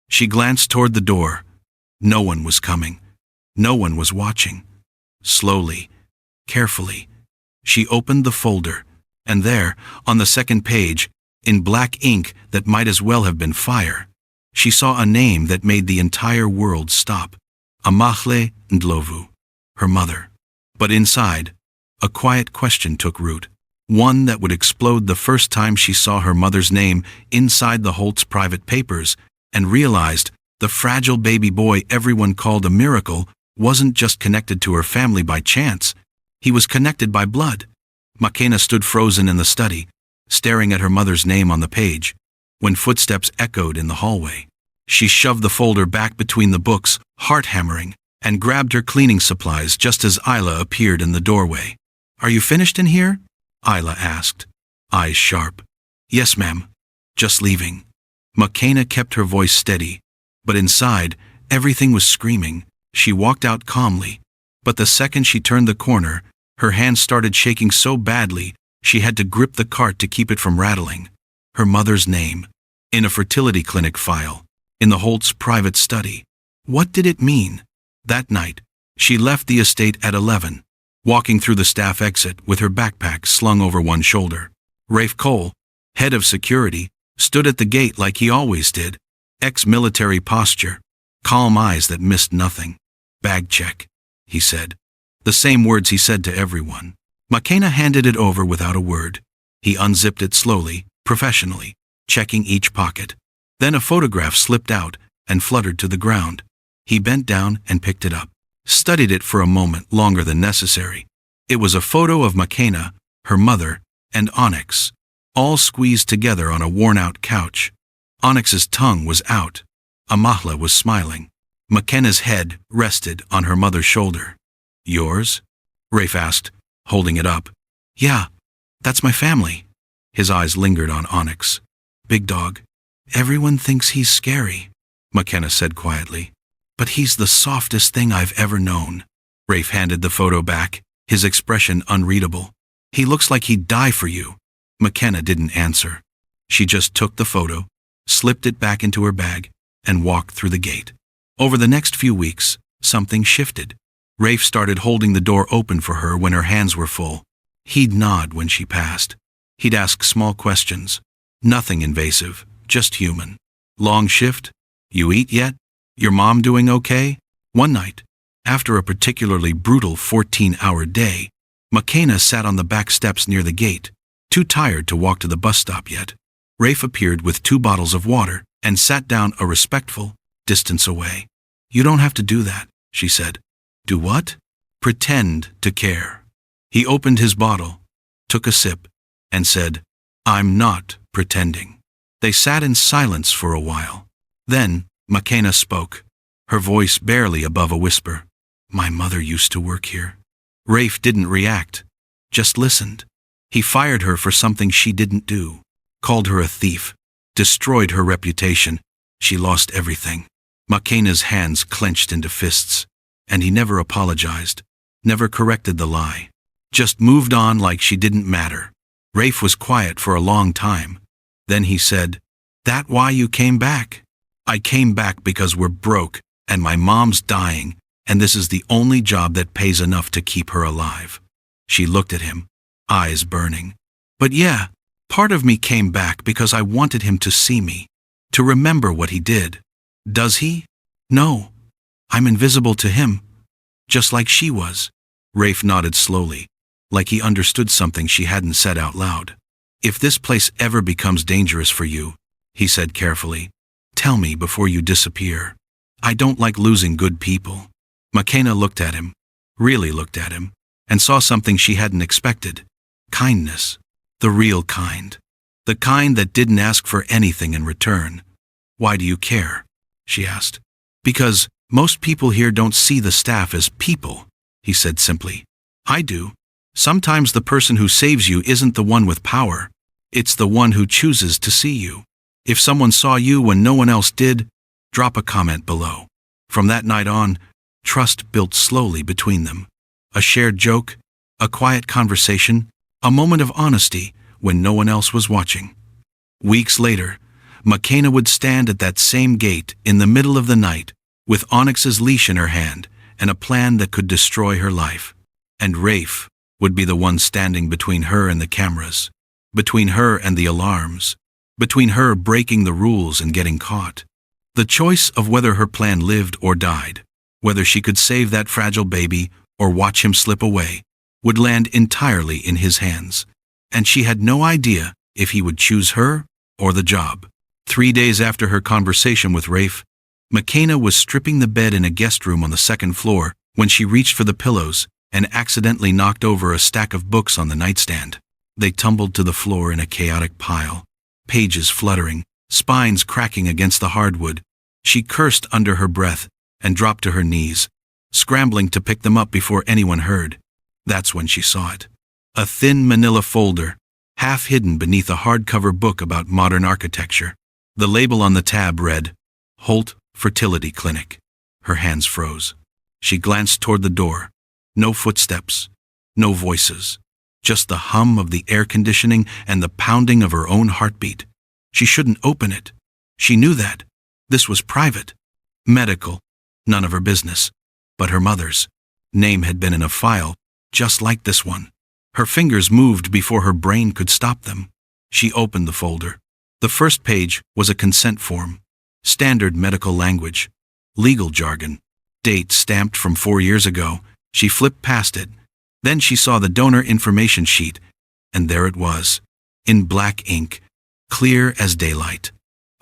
She glanced toward the door. No one was coming. No one was watching. Slowly, carefully, she opened the folder, and there, on the second page, in black ink that might as well have been fire, she saw a name that made the entire world stop. Amahle Ndlovu, her mother. But inside, a quiet question took root. One that would explode the first time she saw her mother's name inside the Holt's private papers and realized the fragile baby boy everyone called a miracle wasn't just connected to her family by chance. He was connected by blood. McKenna stood frozen in the study, staring at her mother's name on the page, when footsteps echoed in the hallway. She shoved the folder back between the books, heart hammering, and grabbed her cleaning supplies just as Isla appeared in the doorway. "Are you finished in here?" Isla asked, eyes sharp. "Yes, ma'am. Just leaving." McKenna kept her voice steady, but inside, everything was screaming. She walked out calmly, but the second she turned the corner, her hands started shaking so badly she had to grip the cart to keep it from rattling. Her mother's name, in a fertility clinic file, in the Holt's private study. What did it mean? That night, she left the estate at 11, walking through the staff exit with her backpack slung over one shoulder. Rafe Cole, head of security, stood at the gate like he always did, ex-military posture, calm eyes that missed nothing. "Bag check," he said. The same words he said to everyone. McKenna handed it over without a word. He unzipped it slowly, professionally, checking each pocket. Then a photograph slipped out and fluttered to the ground. He bent down and picked it up, studied it for a moment longer than necessary. It was a photo of McKenna, her mother, and Onyx, all squeezed together on a worn-out couch. Onyx's tongue was out. Amahle was smiling. McKenna's head rested on her mother's shoulder. "Yours?" Rafe asked, holding it up. "Yeah, that's my family." His eyes lingered on Onyx. "Big dog. Everyone thinks he's scary," McKenna said quietly. "But he's the softest thing I've ever known." Rafe handed the photo back, his expression unreadable. "He looks like he'd die for you." McKenna didn't answer. She just took the photo, slipped it back into her bag, and walked through the gate. Over the next few weeks, something shifted. Rafe started holding the door open for her when her hands were full. He'd nod when she passed. He'd ask small questions. Nothing invasive, just human. "Long shift? You eat yet? Your mom doing okay?" One night, after a particularly brutal 14-hour day, McKenna sat on the back steps near the gate, too tired to walk to the bus stop yet. Rafe appeared with 2 bottles of water and sat down a respectful distance away. "You don't have to do that," she said. "Do what?" "Pretend to care." He opened his bottle, took a sip, and said, "I'm not pretending." They sat in silence for a while. Then McKenna spoke, her voice barely above a whisper. "My mother used to work here." Rafe didn't react, just listened. He fired her for something she didn't do, called her a thief, destroyed her reputation. She lost everything. McKenna's hands clenched into fists, and he never apologized, never corrected the lie. Just moved on like she didn't matter. Rafe was quiet for a long time. Then he said, "That why you came back?" "I came back because we're broke, and my mom's dying, and this is the only job that pays enough to keep her alive." She looked at him, eyes burning. "But yeah, part of me came back because I wanted him to see me, to remember what he did." "Does he?" "No. I'm invisible to him, just like she was." Rafe nodded slowly, like he understood something she hadn't said out loud. "If this place ever becomes dangerous for you," he said carefully, "tell me before you disappear. I don't like losing good people." McKenna looked at him, really looked at him, and saw something she hadn't expected. Kindness. The real kind. The kind that didn't ask for anything in return. "Why do you care?" she asked. "Because most people here don't see the staff as people," he said simply. "I do. Sometimes the person who saves you isn't the one with power. It's the one who chooses to see you. If someone saw you when no one else did, drop a comment below." From that night on, trust built slowly between them. A shared joke, a quiet conversation, a moment of honesty when no one else was watching. Weeks later, McKenna would stand at that same gate in the middle of the night, with Onyx's leash in her hand and a plan that could destroy her life. And Rafe would be the one standing between her and the cameras, between her and the alarms, between her breaking the rules and getting caught. The choice of whether her plan lived or died, whether she could save that fragile baby or watch him slip away, would land entirely in his hands. And she had no idea if he would choose her or the job. 3 days after her conversation with Rafe, McKenna was stripping the bed in a guest room on the second floor when she reached for the pillows and accidentally knocked over a stack of books on the nightstand. They tumbled to the floor in a chaotic pile, pages fluttering, spines cracking against the hardwood. She cursed under her breath and dropped to her knees, scrambling to pick them up before anyone heard. That's when she saw it. A thin manila folder, half hidden beneath a hardcover book about modern architecture. The label on the tab read, "Holt Fertility Clinic." Her hands froze. She glanced toward the door. No footsteps, no voices, just the hum of the air conditioning and the pounding of her own heartbeat. She shouldn't open it. She knew that. This was private, medical, none of her business. But her mother's name had been in a file just like this one. Her fingers moved before her brain could stop them. She opened the folder. The first page was a consent form. Standard medical language. Legal jargon. Date stamped from 4 years ago. She flipped past it. Then she saw the donor information sheet, and there it was, in black ink, clear as daylight.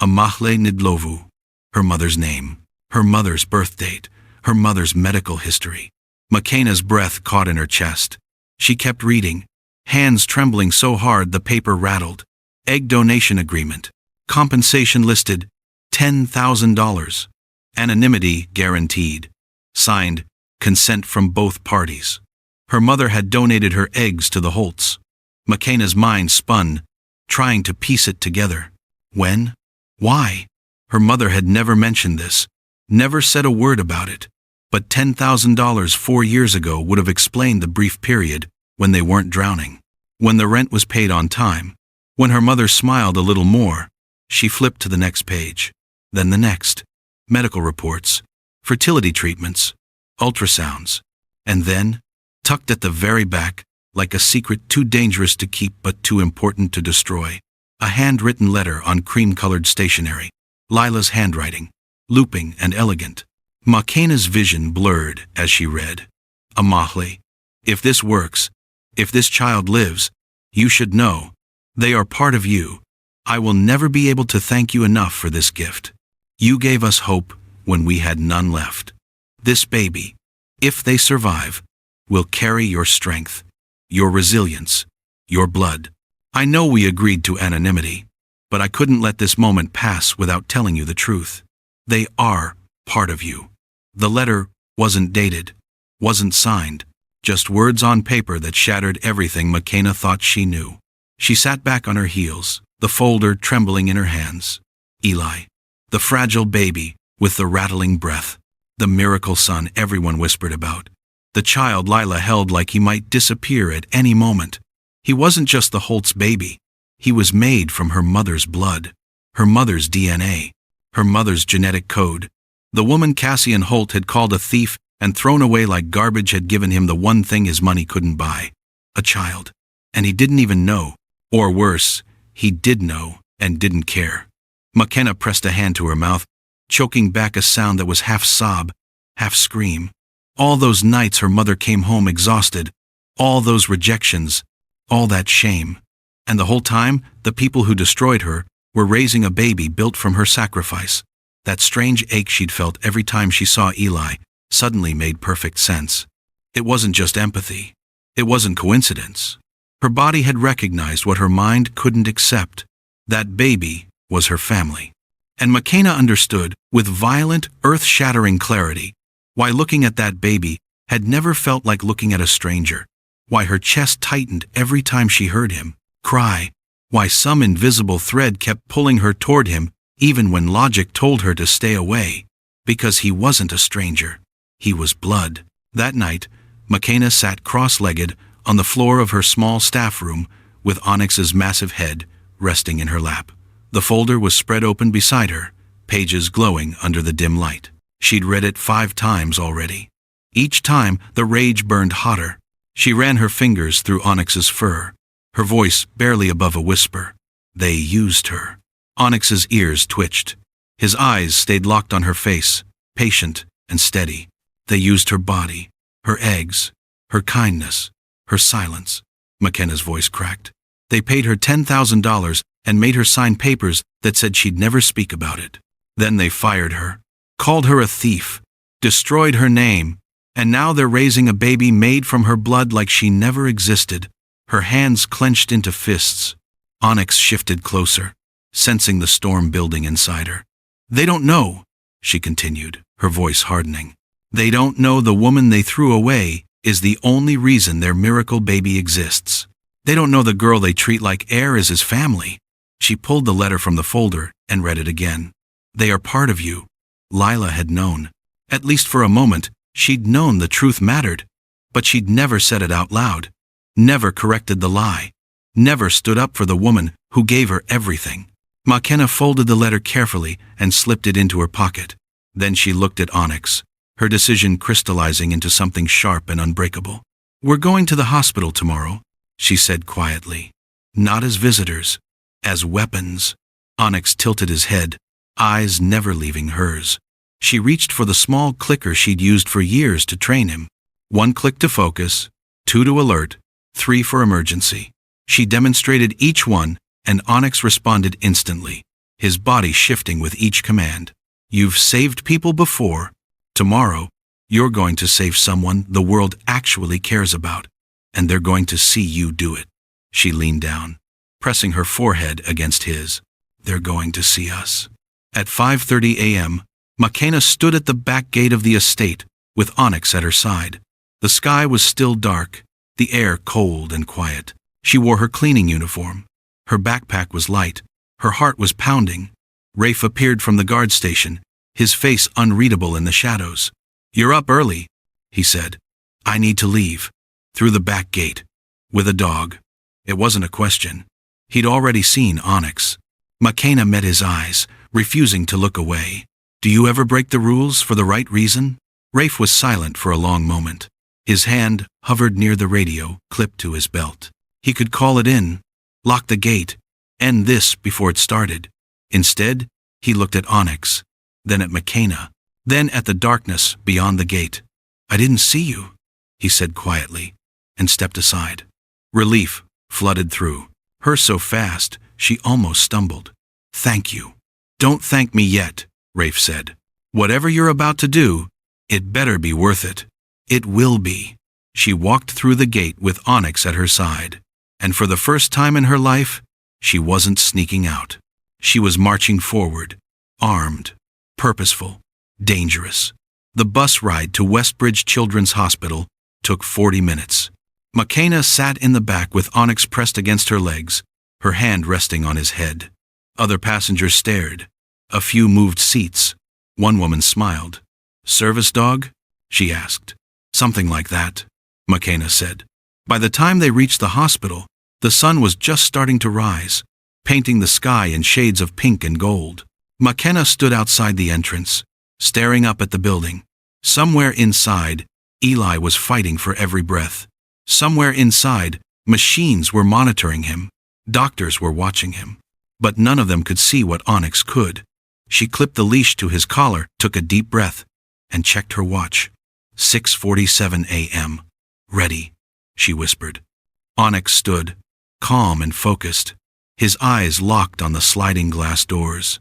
Amahle Nidlovu. Her mother's name. Her mother's birth date. Her mother's medical history. McKenna's breath caught in her chest. She kept reading, hands trembling so hard the paper rattled. Egg donation agreement. Compensation listed, $10,000. Anonymity guaranteed. Signed, consent from both parties. Her mother had donated her eggs to the Holts. McKenna's mind spun, trying to piece it together. When? Why? Her mother had never mentioned this, never said a word about it. But $10,000 4 years ago would have explained the brief period when they weren't drowning, when the rent was paid on time, when her mother smiled a little more. She flipped to the next page, then the next. Medical reports, fertility treatments, ultrasounds, and then, tucked at the very back, like a secret too dangerous to keep but too important to destroy, a handwritten letter on cream-colored stationery, Lila's handwriting, looping and elegant. McKenna's vision blurred as she read. Amahle, if this works, if this child lives, you should know. They are part of you. I will never be able to thank you enough for this gift. You gave us hope when we had none left. This baby, if they survive, will carry your strength, your resilience, your blood. I know we agreed to anonymity, but I couldn't let this moment pass without telling you the truth. They are part of you. The letter wasn't dated, wasn't signed, just words on paper that shattered everything McKenna thought she knew. She sat back on her heels, the folder trembling in her hands. Eli. The fragile baby, with the rattling breath. The miracle son everyone whispered about. The child Lila held like he might disappear at any moment. He wasn't just the Holtz baby. He was made from her mother's blood, her mother's DNA, her mother's genetic code. The woman Cassian Holt had called a thief and thrown away like garbage had given him the one thing his money couldn't buy, a child. And he didn't even know, or worse, he did know and didn't care. McKenna pressed a hand to her mouth, choking back a sound that was half sob, half scream. All those nights her mother came home exhausted, all those rejections, all that shame. And the whole time, the people who destroyed her were raising a baby built from her sacrifice. That strange ache she'd felt every time she saw Eli suddenly made perfect sense. It wasn't just empathy. It wasn't coincidence. Her body had recognized what her mind couldn't accept. That baby was her family. And McKenna understood, with violent, earth-shattering clarity, why looking at that baby had never felt like looking at a stranger, why her chest tightened every time she heard him cry, why some invisible thread kept pulling her toward him even when logic told her to stay away. Because he wasn't a stranger. He was blood. That night, McKenna sat cross-legged on the floor of her small staff room with Onyx's massive head resting in her lap. The folder was spread open beside her, pages glowing under the dim light. She'd read it 5 times already. Each time, the rage burned hotter. She ran her fingers through Onyx's fur, her voice barely above a whisper. They used her. Onyx's ears twitched. His eyes stayed locked on her face, patient and steady. They used her body, her eggs, her kindness, her silence. McKenna's voice cracked. They paid her $10,000 and made her sign papers that said she'd never speak about it. Then they fired her, called her a thief, destroyed her name, and now they're raising a baby made from her blood like she never existed. Her hands clenched into fists. Onyx shifted closer, sensing the storm building inside her. They don't know, she continued, her voice hardening. They don't know the woman they threw away is the only reason their miracle baby exists. They don't know the girl they treat like air is his family. She pulled the letter from the folder and read it again. They are part of you. Lila had known. At least for a moment, she'd known the truth mattered. But she'd never said it out loud. Never corrected the lie. Never stood up for the woman who gave her everything. McKenna folded the letter carefully and slipped it into her pocket. Then she looked at Onyx, her decision crystallizing into something sharp and unbreakable. We're going to the hospital tomorrow, she said quietly. Not as visitors, as weapons. Onyx tilted his head, eyes never leaving hers. She reached for the small clicker she'd used for years to train him. 1 click to focus, 2 to alert, 3 for emergency. She demonstrated each one, and Onyx responded instantly, his body shifting with each command. You've saved people before. Tomorrow, you're going to save someone the world actually cares about, and they're going to see you do it. She leaned down, pressing her forehead against his. They're going to see us. At 5:30 a.m., McKenna stood at the back gate of the estate, with Onyx at her side. The sky was still dark, the air cold and quiet. She wore her cleaning uniform. Her backpack was light. Her heart was pounding. Rafe appeared from the guard station, his face unreadable in the shadows. You're up early, he said. I need to leave. Through the back gate. With a dog. It wasn't a question. He'd already seen Onyx. McKenna met his eyes, refusing to look away. Do you ever break the rules for the right reason? Rafe was silent for a long moment. His hand hovered near the radio, clipped to his belt. He could call it in, lock the gate, end this before it started. Instead, he looked at Onyx, then at McKenna, then at the darkness beyond the gate. I didn't see you, he said quietly, and stepped aside. Relief flooded through her so fast, she almost stumbled. Thank you. Don't thank me yet, Rafe said. Whatever you're about to do, it better be worth it. It will be. She walked through the gate with Onyx at her side, and for the first time in her life, she wasn't sneaking out. She was marching forward, armed, purposeful, dangerous. The bus ride to Westbridge Children's Hospital took 40 minutes. McKenna sat in the back with Onyx pressed against her legs, her hand resting on his head. Other passengers stared. A few moved seats. One woman smiled. "Service dog?" she asked. "Something like that," McKenna said. By the time they reached the hospital, the sun was just starting to rise, painting the sky in shades of pink and gold. McKenna stood outside the entrance, staring up at the building. Somewhere inside, Eli was fighting for every breath. Somewhere inside, machines were monitoring him. Doctors were watching him. But none of them could see what Onyx could. She clipped the leash to his collar, took a deep breath, and checked her watch. 6:47 a.m. "Ready," she whispered. Onyx stood, calm and focused, his eyes locked on the sliding glass doors.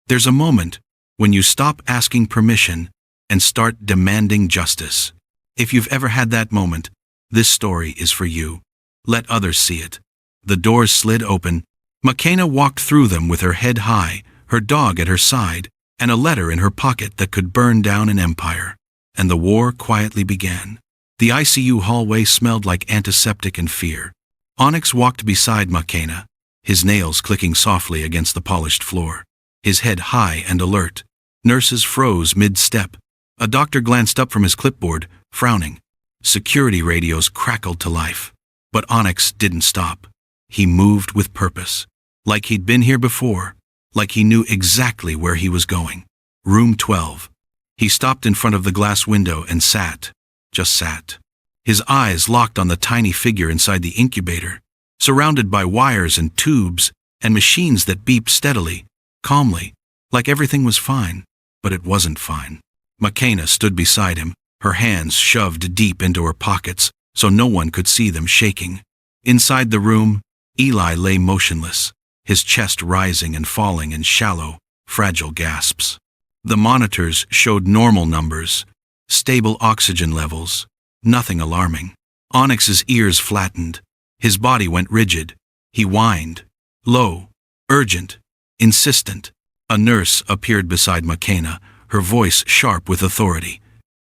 There's a moment when you stop asking permission and start demanding justice. If you've ever had that moment, this story is for you. Let others see it. The doors slid open. McKenna walked through them with her head high, her dog at her side, and a letter in her pocket that could burn down an empire. And the war quietly began. The ICU hallway smelled like antiseptic and fear. Onyx walked beside McKenna, his nails clicking softly against the polished floor, his head high and alert. Nurses froze mid-step. A doctor glanced up from his clipboard, frowning. Security radios crackled to life. But Onyx didn't stop. He moved with purpose. Like he'd been here before. Like he knew exactly where he was going. Room 12. He stopped in front of the glass window and sat. Just sat. His eyes locked on the tiny figure inside the incubator, surrounded by wires and tubes and machines that beeped steadily, calmly, like everything was fine. But it wasn't fine. McKenna stood beside him, her hands shoved deep into her pockets so no one could see them shaking. Inside the room, Eli lay motionless, his chest rising and falling in shallow, fragile gasps. The monitors showed normal numbers, stable oxygen levels, nothing alarming. Onyx's ears flattened. His body went rigid. He whined. Low, urgent, insistent. A nurse appeared beside McKenna, her voice sharp with authority.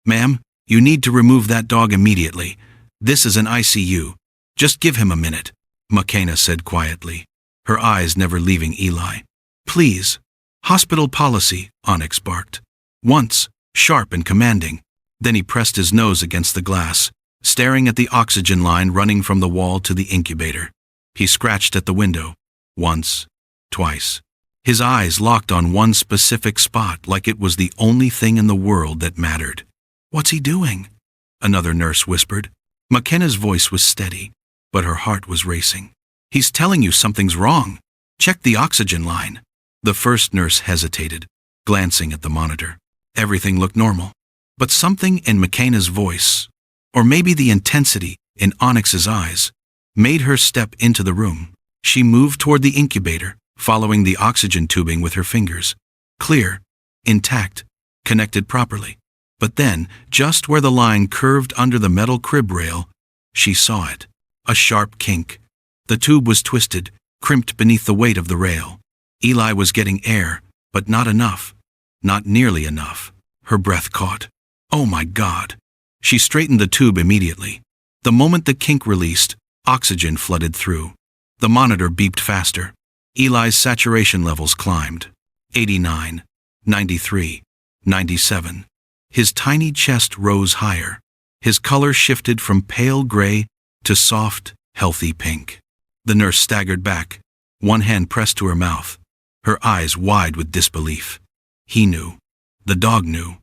"Ma'am, you need to remove that dog immediately. This is an ICU. Just give him a minute," McKenna said quietly, her eyes never leaving Eli. "Please." "Hospital policy," Onyx barked. Once, sharp and commanding. Then he pressed his nose against the glass, staring at the oxygen line running from the wall to the incubator. He scratched at the window. Once, twice. His eyes locked on one specific spot like it was the only thing in the world that mattered. "What's he doing?" another nurse whispered. McKenna's voice was steady, but her heart was racing. "He's telling you something's wrong. Check the oxygen line." The first nurse hesitated, glancing at the monitor. Everything looked normal. But something in McKenna's voice, or maybe the intensity in Onyx's eyes, made her step into the room. She moved toward the incubator, following the oxygen tubing with her fingers. Clear, intact, connected properly. But then, just where the line curved under the metal crib rail, she saw it. A sharp kink. The tube was twisted, crimped beneath the weight of the rail. Eli was getting air, but not enough. Not nearly enough. Her breath caught. Oh my God. She straightened the tube immediately. The moment the kink released, oxygen flooded through. The monitor beeped faster. Eli's saturation levels climbed. 89, 93, 97. His tiny chest rose higher. His color shifted from pale gray to soft, healthy pink. The nurse staggered back, one hand pressed to her mouth, her eyes wide with disbelief. He knew. The dog knew.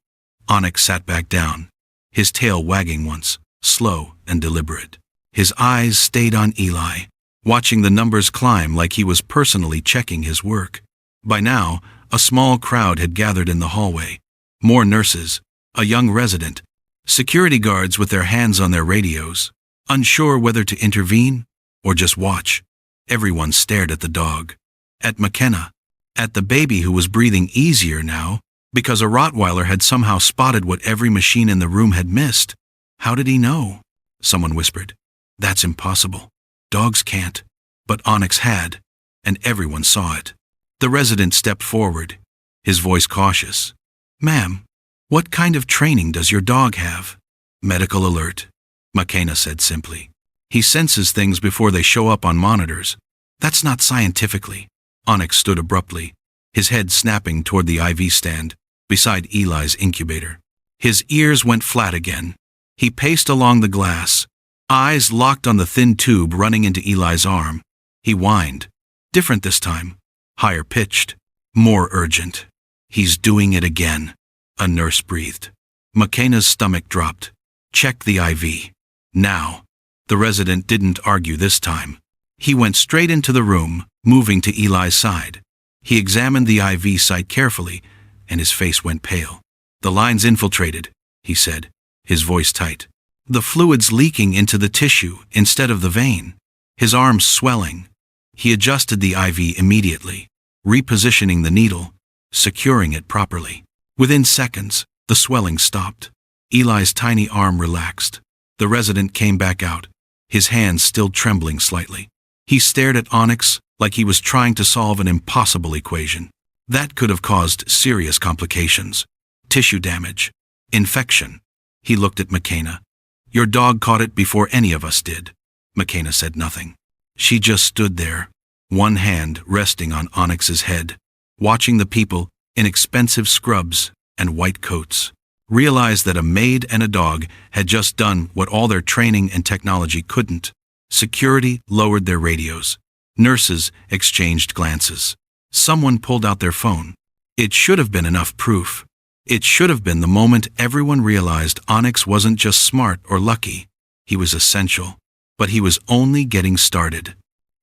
Onyx sat back down, his tail wagging once, slow and deliberate. His eyes stayed on Eli, watching the numbers climb like he was personally checking his work. By now, a small crowd had gathered in the hallway. More nurses, a young resident, security guards with their hands on their radios, unsure whether to intervene or just watch. Everyone stared at the dog, at McKenna, at the baby who was breathing easier now because a Rottweiler had somehow spotted what every machine in the room had missed. How did he know? Someone whispered. That's impossible. Dogs can't. But Onyx had, and everyone saw it. The resident stepped forward, his voice cautious. Ma'am, what kind of training does your dog have? Medical alert, McKenna said simply. He senses things before they show up on monitors. That's not scientifically. Onyx stood abruptly, his head snapping toward the IV stand, beside Eli's incubator. His ears went flat again. He paced along the glass, eyes locked on the thin tube running into Eli's arm. He whined. Different this time. Higher pitched. More urgent. He's doing it again. A nurse breathed. McKenna's stomach dropped. Check the IV. Now. The resident didn't argue this time. He went straight into the room, moving to Eli's side. He examined the IV site carefully, and his face went pale. The line's infiltrated, he said, his voice tight. The fluid's leaking into the tissue instead of the vein. His arms swelling. He adjusted the IV immediately, repositioning the needle, securing it properly. Within seconds, the swelling stopped. Eli's tiny arm relaxed. The resident came back out, his hands still trembling slightly. He stared at Onyx like he was trying to solve an impossible equation. That could have caused serious complications. Tissue damage. Infection. He looked at McKenna. Your dog caught it before any of us did. McKenna said nothing. She just stood there, one hand resting on Onyx's head, watching the people in expensive scrubs and white coats realize that a maid and a dog had just done what all their training and technology couldn't. Security lowered their radios. Nurses exchanged glances. Someone pulled out their phone. It should have been enough proof. It should have been the moment everyone realized Onyx wasn't just smart or lucky. He was essential. But he was only getting started.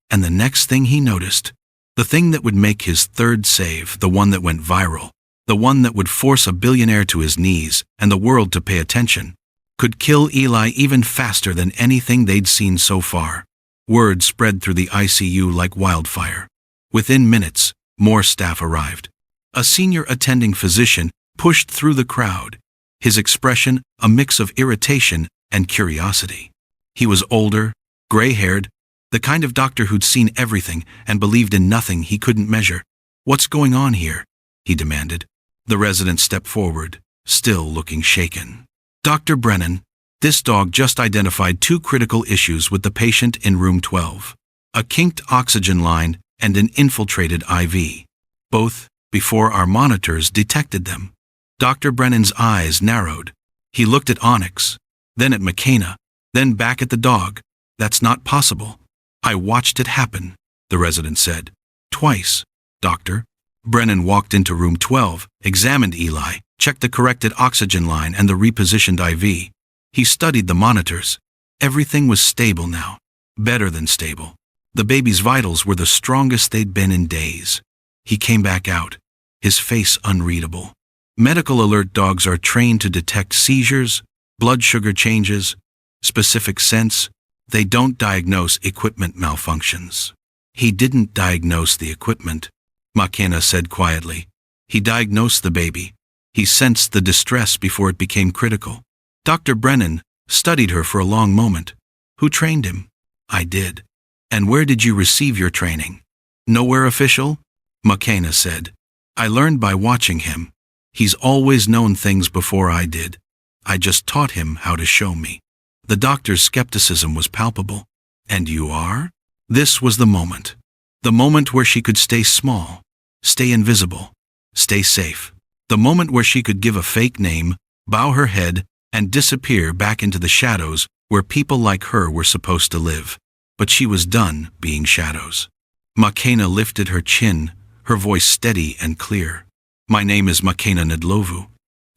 And the next thing he noticed, the thing that would make his third save, the one that went viral, the one that would force a billionaire to his knees and the world to pay attention, could kill Eli even faster than anything they'd seen so far. Word spread through the ICU like wildfire. Within minutes, more staff arrived. A senior attending physician pushed through the crowd, his expression a mix of irritation and curiosity. He was older, gray-haired, the kind of doctor who'd seen everything and believed in nothing he couldn't measure. What's going on here? He demanded. The resident stepped forward, still looking shaken. Dr. Brennan, this dog just identified two critical issues with the patient in room 12. A kinked oxygen line and an infiltrated IV. Both before our monitors detected them. Dr. Brennan's eyes narrowed. He looked at Onyx, then at McKenna, then back at the dog. That's not possible. I watched it happen, the resident said. Twice, doctor. Brennan walked into room 12, examined Eli, checked the corrected oxygen line and the repositioned IV. He studied the monitors. Everything was stable now. Better than stable. The baby's vitals were the strongest they'd been in days. He came back out, his face unreadable. Medical alert dogs are trained to detect seizures, blood sugar changes, specific scents. They don't diagnose equipment malfunctions. He didn't diagnose the equipment, McKenna said quietly. He diagnosed the baby. He sensed the distress before it became critical. Dr. Brennan studied her for a long moment. Who trained him? I did. And where did you receive your training? Nowhere official? McKenna said. I learned by watching him. He's always known things before I did. I just taught him how to show me. The doctor's skepticism was palpable. And you are? This was the moment. The moment where she could stay small, stay invisible, stay safe. The moment where she could give a fake name, bow her head, and disappear back into the shadows where people like her were supposed to live. But she was done being shadows. McKenna lifted her chin, her voice steady and clear. My name is McKenna Nedlovu.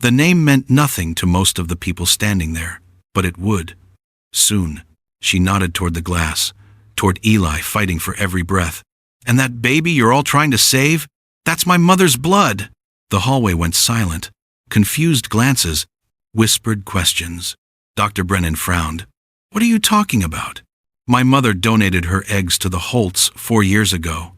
The name meant nothing to most of the people standing there, but it would. Soon, she nodded toward the glass, toward Eli fighting for every breath. And that baby you're all trying to save? That's my mother's blood! The hallway went silent. Confused glances, whispered questions. Dr. Brennan frowned. What are you talking about? My mother donated her eggs to the Holtz 4 years ago.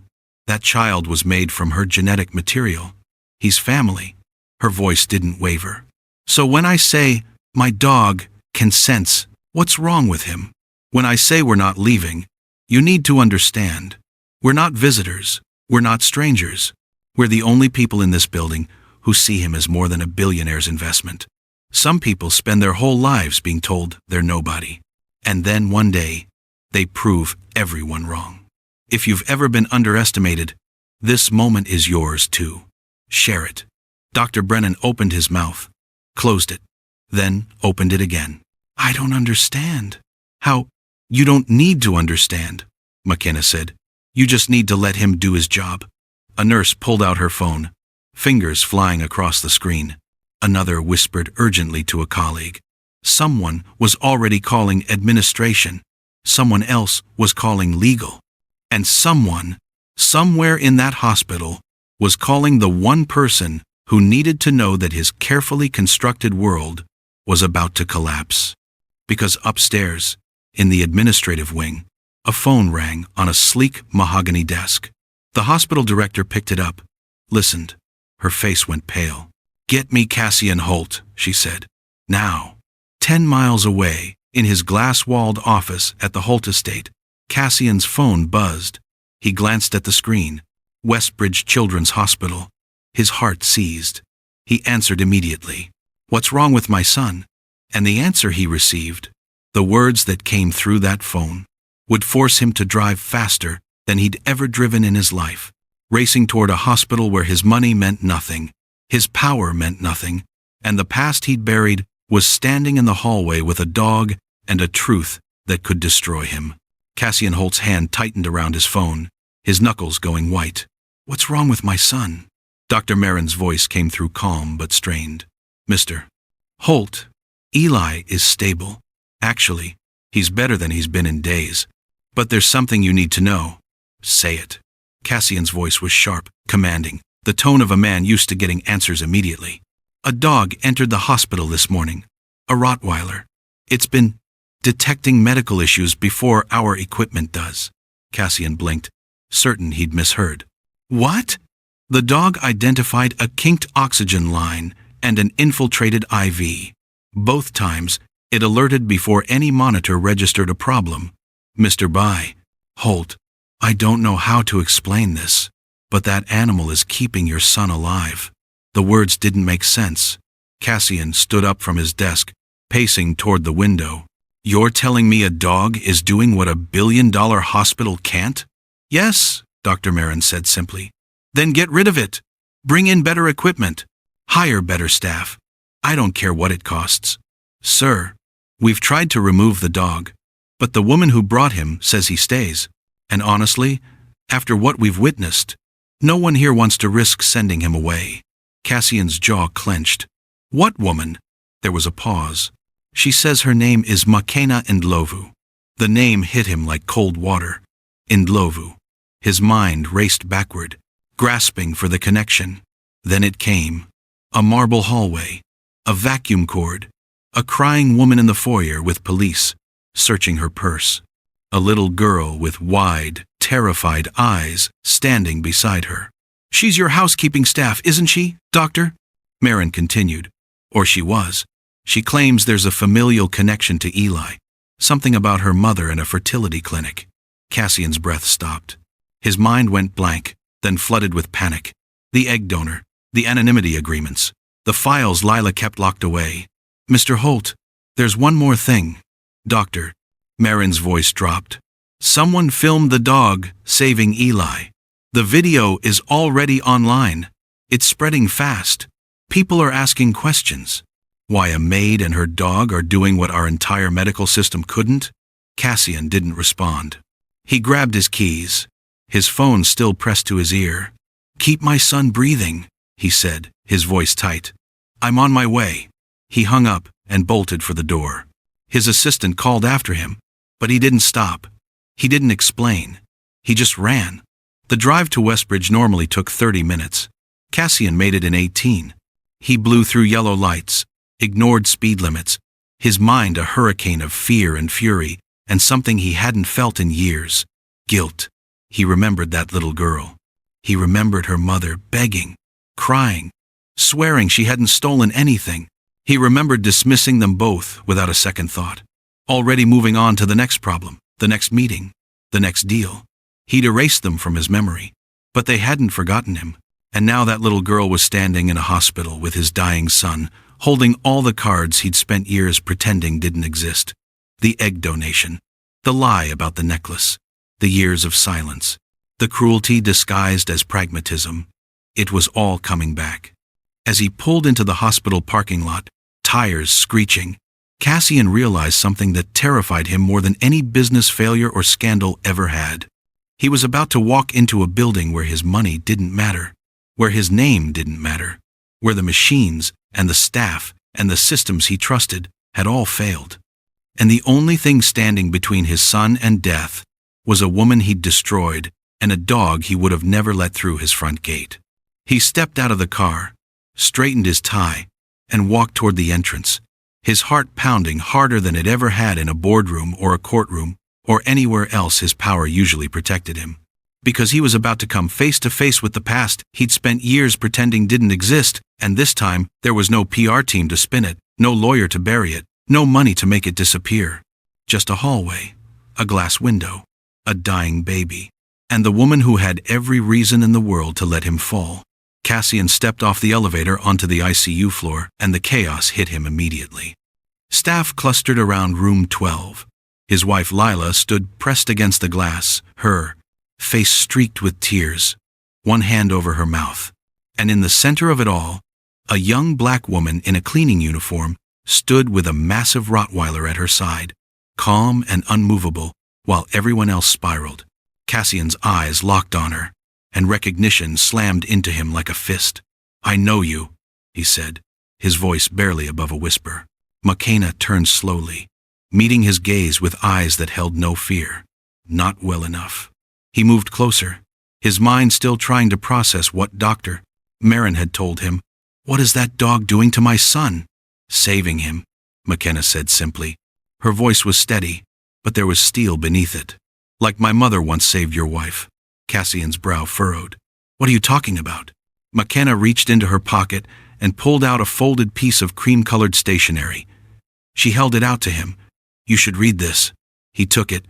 That child was made from her genetic material. He's family. Her voice didn't waver. So when I say, my dog can sense, what's wrong with him? When I say we're not leaving, you need to understand. We're not visitors. We're not strangers. We're the only people in this building who see him as more than a billionaire's investment. Some people spend their whole lives being told they're nobody. And then one day, they prove everyone wrong. If you've ever been underestimated, this moment is yours too. Share it. Dr. Brennan opened his mouth, closed it, then opened it again. I don't understand. How? You don't need to understand, McKenna said. You just need to let him do his job. A nurse pulled out her phone, fingers flying across the screen. Another whispered urgently to a colleague. Someone was already calling administration. Someone else was calling legal. And someone, somewhere in that hospital, was calling the one person who needed to know that his carefully constructed world was about to collapse. Because upstairs, in the administrative wing, a phone rang on a sleek mahogany desk. The hospital director picked it up, listened. Her face went pale. Get me Cassian Holt, she said. Now. 10 miles away, in his glass-walled office at the Holt estate, Cassian's phone buzzed. He glanced at the screen. Westbridge Children's Hospital. His heart seized. He answered immediately. What's wrong with my son? And the answer he received, the words that came through that phone, would force him to drive faster than he'd ever driven in his life, racing toward a hospital where his money meant nothing, his power meant nothing, and the past he'd buried was standing in the hallway with a dog and a truth that could destroy him. Cassian Holt's hand tightened around his phone, his knuckles going white. What's wrong with my son? Dr. Marin's voice came through calm but strained. Mr. Holt, Eli is stable. Actually, he's better than he's been in days. But there's something you need to know. Say it. Cassian's voice was sharp, commanding, the tone of a man used to getting answers immediately. A dog entered the hospital this morning. A Rottweiler. It's been detecting medical issues before our equipment does. Cassian blinked, certain he'd misheard. What? The dog identified a kinked oxygen line and an infiltrated IV. Both times, it alerted before any monitor registered a problem. Mr. Holt, I don't know how to explain this, but that animal is keeping your son alive. The words didn't make sense. Cassian stood up from his desk, pacing toward the window. You're telling me a dog is doing what a billion-dollar hospital can't? Yes, Dr. Marin said simply. Then get rid of it. Bring in better equipment. Hire better staff. I don't care what it costs. Sir, we've tried to remove the dog, but the woman who brought him says he stays. And honestly, after what we've witnessed, no one here wants to risk sending him away. Cassian's jaw clenched. What woman? There was a pause. She says her name is Makena Ndlovu. The name hit him like cold water. Ndlovu. His mind raced backward, grasping for the connection. Then it came. A marble hallway. A vacuum cord. A crying woman in the foyer with police, searching her purse. A little girl with wide, terrified eyes standing beside her. She's your housekeeping staff, isn't she, doctor? Marin continued. Or she was. She claims there's a familial connection to Eli. Something about her mother and a fertility clinic. Cassian's breath stopped. His mind went blank, then flooded with panic. The egg donor, the anonymity agreements, the files Lila kept locked away. Mr. Holt, there's one more thing. Doctor, Marin's voice dropped. Someone filmed the dog saving Eli. The video is already online. It's spreading fast. People are asking questions. Why a maid and her dog are doing what our entire medical system couldn't? Cassian didn't respond. He grabbed his keys, his phone still pressed to his ear. Keep my son breathing, he said, his voice tight. I'm on my way. He hung up and bolted for the door. His assistant called after him, but he didn't stop. He didn't explain. He just ran. The drive to Westbridge normally took 30 minutes. Cassian made it in 18. He blew through yellow lights, ignored speed limits, his mind a hurricane of fear and fury, and something he hadn't felt in years, guilt. He remembered that little girl. He remembered her mother begging, crying, swearing she hadn't stolen anything. He remembered dismissing them both without a second thought, already moving on to the next problem, the next meeting, the next deal. He'd erased them from his memory, but they hadn't forgotten him. And now that little girl was standing in a hospital with his dying son, holding all the cards he'd spent years pretending didn't exist. The egg donation, the lie about the necklace, The years of silence. The cruelty disguised as pragmatism. It was all coming back. As he pulled into the hospital parking lot, tires screeching, Cassian realized something that terrified him more than any business failure or scandal ever had. He was about to walk into a building where his money didn't matter, where his name didn't matter, where the machines and the staff and the systems he trusted had all failed. And the only thing standing between his son and death was a woman he'd destroyed and a dog he would have never let through his front gate. He stepped out of the car, straightened his tie, and walked toward the entrance, his heart pounding harder than it ever had in a boardroom or a courtroom or anywhere else his power usually protected him. Because he was about to come face to face with the past he'd spent years pretending didn't exist, and this time there was no PR team to spin it, no lawyer to bury it, no money to make it disappear. Just a hallway, a glass window, a dying baby, and the woman who had every reason in the world to let him fall. Cassian stepped off the elevator onto the ICU floor, and the chaos hit him immediately. Staff clustered around room 12. His wife Lila stood pressed against the glass, her face streaked with tears, one hand over her mouth. And in the center of it all, a young black woman in a cleaning uniform stood with a massive Rottweiler at her side, calm and unmovable, while everyone else spiraled. Cassian's eyes locked on her, and recognition slammed into him like a fist. "I know you," he said, his voice barely above a whisper. McKenna turned slowly, meeting his gaze with eyes that held no fear. Not well enough. He moved closer, his mind still trying to process what Dr. Marin had told him. "What is that dog doing to my son?" "Saving him," McKenna said simply. Her voice was steady, but there was steel beneath it. "Like my mother once saved your wife." Cassian's brow furrowed. "What are you talking about?" McKenna reached into her pocket and pulled out a folded piece of cream-colored stationery. She held it out to him. "You should read this." He took it,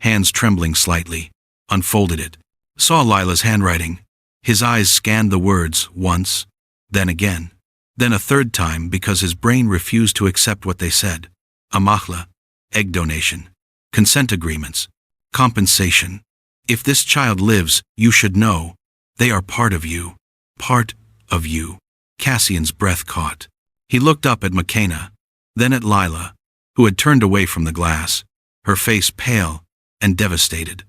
hands trembling slightly, unfolded it, saw Lila's handwriting. His eyes scanned the words once, then again, then a third time because his brain refused to accept what they said. Amahla, egg donation, consent agreements, compensation. If this child lives, you should know. They are part of you. Part of you. Cassian's breath caught. He looked up at McKenna, then at Lila, who had turned away from the glass, her face pale and devastated.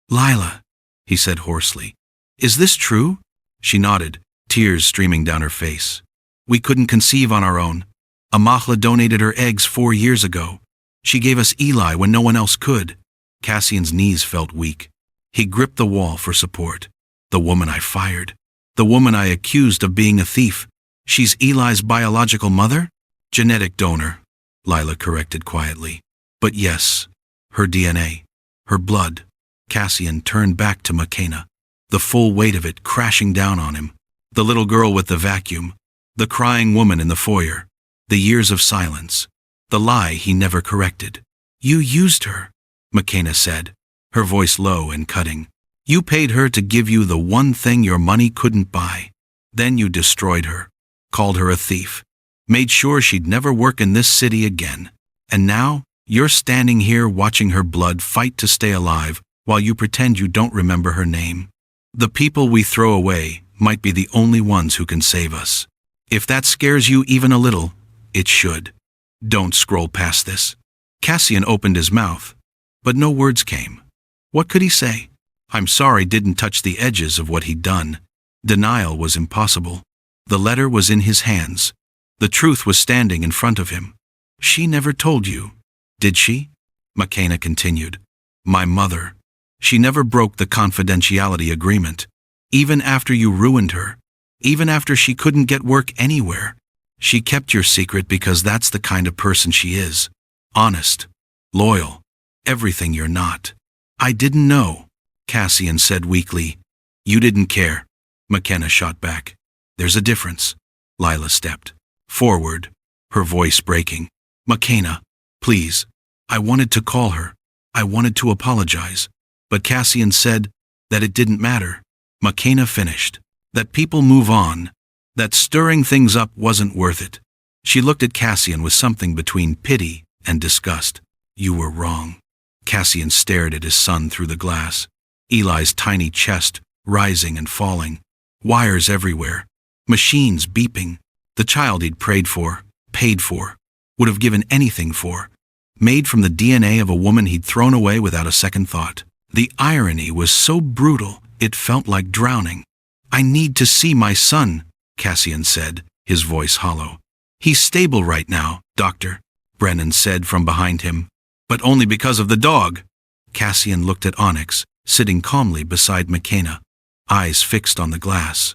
"Lila," he said hoarsely, "is this true?" She nodded, tears streaming down her face. "We couldn't conceive on our own. Amahla donated her eggs 4 years ago. She gave us Eli when no one else could." Cassian's knees felt weak. He gripped the wall for support. "The woman I fired. The woman I accused of being a thief. She's Eli's biological mother?" "Genetic donor," Lila corrected quietly. "But yes, her DNA, her blood." Cassian turned back to McKenna, the full weight of it crashing down on him. The little girl with the vacuum, the crying woman in the foyer, the years of silence, the lie he never corrected. "You used her," McKenna said, her voice low and cutting. "You paid her to give you the one thing your money couldn't buy. Then you destroyed her, called her a thief, made sure she'd never work in this city again. And now, you're standing here watching her blood fight to stay alive while you pretend you don't remember her name. The people we throw away might be the only ones who can save us. If that scares you even a little, it should. Don't scroll past this." Cassian opened his mouth, but no words came. What could he say? "I'm sorry" didn't touch the edges of what he'd done. Denial was impossible. The letter was in his hands. The truth was standing in front of him. "She never told you, did she?" McKenna continued. "My mother. She never broke the confidentiality agreement. Even after you ruined her, even after she couldn't get work anywhere. She kept your secret because that's the kind of person she is. Honest, loyal, everything you're not." "I didn't know," Cassian said weakly. "You didn't care," McKenna shot back. "There's a difference." Lila stepped forward, her voice breaking. "McKenna, please. I wanted to call her. I wanted to apologize. But Cassian said that it didn't matter." McKenna finished. "That people move on. That stirring things up wasn't worth it." She looked at Cassian with something between pity and disgust. "You were wrong. Cassian stared at his son through the glass. Eli's tiny chest, rising and falling. Wires everywhere. Machines beeping. The child he'd prayed for, paid for, would have given anything for. Made from the DNA of a woman he'd thrown away without a second thought. The irony was so brutal, it felt like drowning. "I need to see my son," Cassian said, his voice hollow. "He's stable right now, doctor," Brennan said from behind him. "But only because of the dog." Cassian looked at Onyx, sitting calmly beside McKenna, eyes fixed on the glass.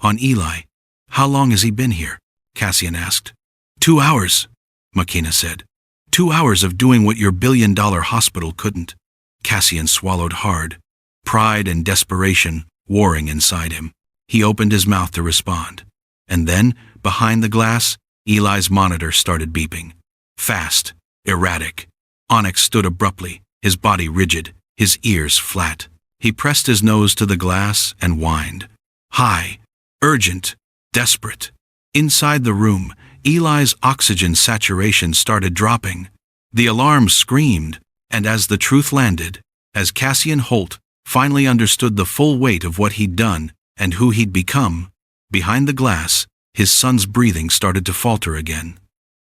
"On Eli. How long has he been here?" Cassian asked. 2 hours, McKenna said. 2 hours of doing what your billion-dollar hospital couldn't." Cassian swallowed hard, pride and desperation warring inside him. He opened his mouth to respond. And then, behind the glass, Eli's monitor started beeping. Fast, erratic. Onyx stood abruptly, his body rigid, his ears flat. He pressed his nose to the glass and whined. High, urgent, desperate. Inside the room, Eli's oxygen saturation started dropping. The alarm screamed, and as the truth landed, as Cassian Holt finally understood the full weight of what he'd done and who he'd become, behind the glass, his son's breathing started to falter again.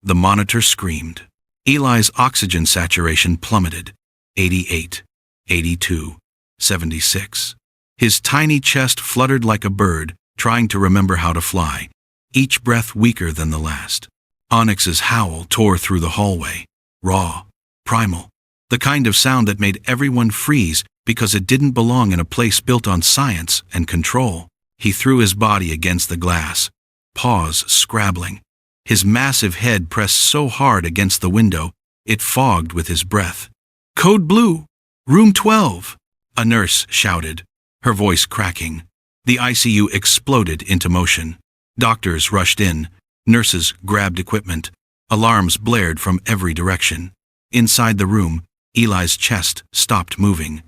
The monitor screamed. Eli's oxygen saturation plummeted. 88, 82, 76. His tiny chest fluttered like a bird, trying to remember how to fly, each breath weaker than the last. Onyx's howl tore through the hallway, raw, primal, the kind of sound that made everyone freeze because it didn't belong in a place built on science and control. He threw his body against the glass, paws scrabbling. His massive head pressed so hard against the window, it fogged with his breath. "Code Blue! Room 12!" a nurse shouted, her voice cracking. The ICU exploded into motion. Doctors rushed in, nurses grabbed equipment, alarms blared from every direction. Inside the room, Eli's chest stopped moving.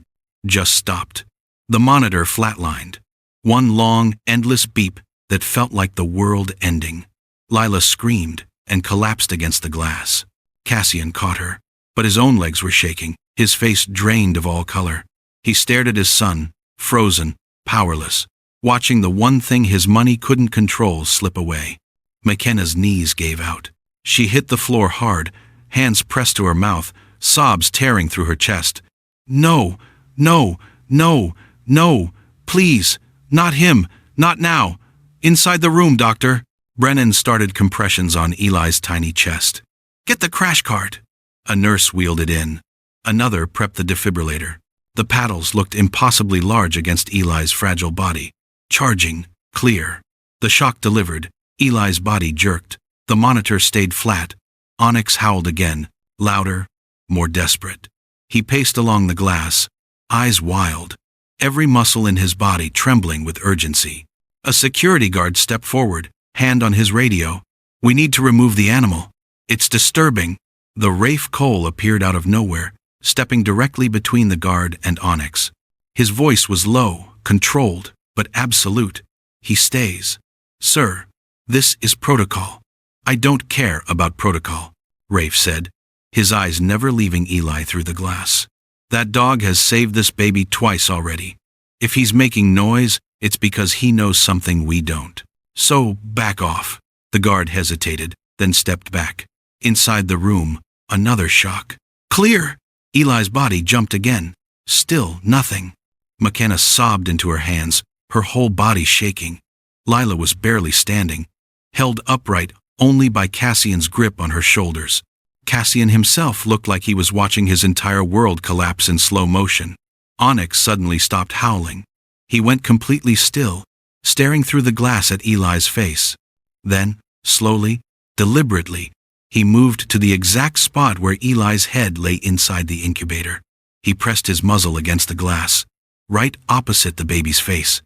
Just stopped. The monitor flatlined. One long, endless beep that felt like the world ending. Lila screamed and collapsed against the glass. Cassian caught her, but his own legs were shaking, his face drained of all color. He stared at his son, frozen, powerless, watching the one thing his money couldn't control slip away. McKenna's knees gave out. She hit the floor hard, hands pressed to her mouth, sobs tearing through her chest. "No, no, no, no, please, not him, not now. Inside the room, doctor." Brennan started compressions on Eli's tiny chest. "Get the crash cart." A nurse wheeled it in. Another prepped the defibrillator. The paddles looked impossibly large against Eli's fragile body. Charging, clear. The shock delivered. Eli's body jerked. The monitor stayed flat. Onyx howled again, louder, more desperate. He paced along the glass, eyes wild, every muscle in his body trembling with urgency. A security guard stepped forward, hand on his radio. "We need to remove the animal. It's disturbing." The Rafe Cole appeared out of nowhere, stepping directly between the guard and Onyx. His voice was low, controlled, but absolute. "He stays. Sir, this is protocol." "I don't care about protocol," Rafe said, his eyes never leaving Eli through the glass. "That dog has saved this baby twice already. If he's making noise, it's because he knows something we don't. So, back off." The guard hesitated, then stepped back. Inside the room, another shock. "Clear!" Eli's body jumped again. Still nothing. McKenna sobbed into her hands, her whole body shaking. Lila was barely standing, held upright only by Cassian's grip on her shoulders. Cassian himself looked like he was watching his entire world collapse in slow motion. Onyx suddenly stopped howling. He went completely still, staring through the glass at Eli's face. Then, slowly, deliberately, he moved to the exact spot where Eli's head lay inside the incubator. He pressed his muzzle against the glass, right opposite the baby's face,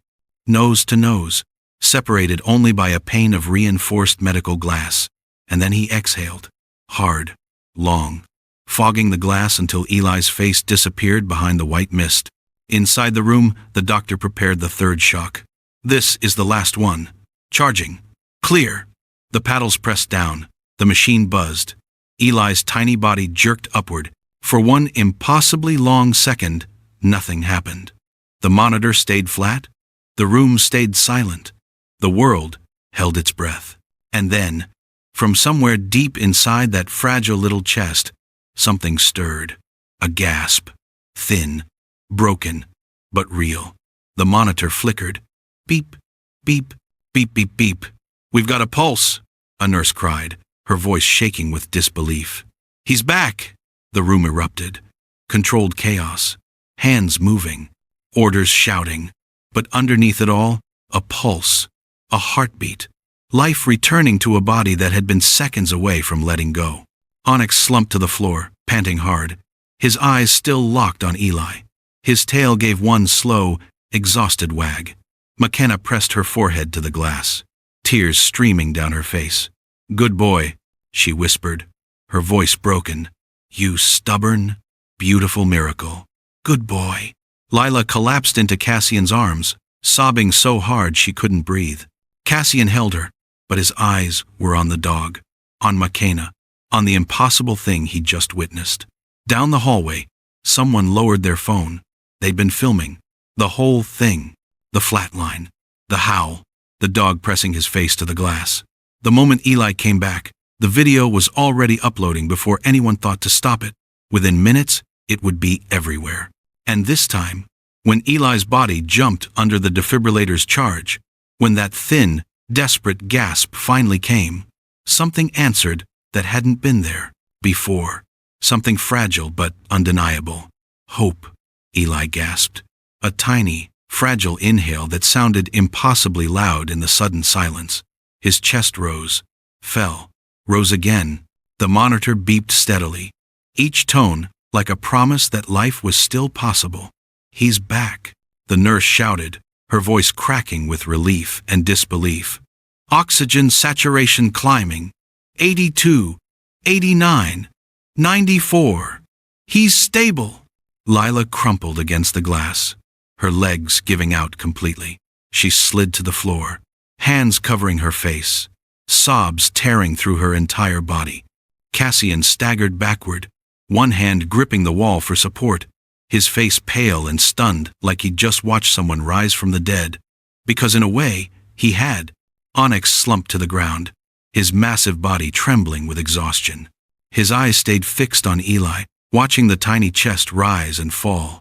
nose to nose, separated only by a pane of reinforced medical glass. And then he exhaled, hard, long, fogging the glass until Eli's face disappeared behind the white mist. Inside the room, the doctor prepared the third shock. "This is the last one. Charging. Clear." The paddles pressed down. The machine buzzed. Eli's tiny body jerked upward, For one impossibly long second, nothing happened. The monitor stayed flat. The room stayed silent. The world held its breath. And then, from somewhere deep inside that fragile little chest, something stirred. A gasp. Thin, broken, but real. The monitor flickered. Beep, beep, beep, beep, beep. "We've got a pulse," a nurse cried, her voice shaking with disbelief. "He's back!" The room erupted. Controlled chaos. Hands moving. Orders shouting. But underneath it all, a pulse. A heartbeat. Life returning to a body that had been seconds away from letting go. Onyx slumped to the floor, panting hard, his eyes still locked on Eli. His tail gave one slow, exhausted wag. McKenna pressed her forehead to the glass, tears streaming down her face. "Good boy," she whispered, her voice broken. "You stubborn, beautiful miracle. Good boy." Lila collapsed into Cassian's arms, sobbing so hard she couldn't breathe. Cassian held her, but his eyes were on the dog, on McKenna, on the impossible thing he'd just witnessed. Down the hallway, someone lowered their phone. They'd been filming. The whole thing. The flatline. The howl. The dog pressing his face to the glass. The moment Eli came back, the video was already uploading before anyone thought to stop it. Within minutes, it would be everywhere. And this time, when Eli's body jumped under the defibrillator's charge, when that thin, desperate gasp finally came, something answered that hadn't been there before. Something fragile but undeniable. "Hope," Eli gasped. A tiny, fragile inhale that sounded impossibly loud in the sudden silence. His chest rose, fell, rose again. The monitor beeped steadily, each tone like a promise that life was still possible. "He's back," the nurse shouted, her voice cracking with relief and disbelief. "Oxygen saturation climbing. 82, 89, 94. He's stable." Lila crumpled against the glass, her legs giving out completely. She slid to the floor, hands covering her face, sobs tearing through her entire body. Cassian staggered backward, one hand gripping the wall for support, his face pale and stunned like he'd just watched someone rise from the dead. Because in a way, he had. Onyx slumped to the ground, his massive body trembling with exhaustion. His eyes stayed fixed on Eli, watching the tiny chest rise and fall,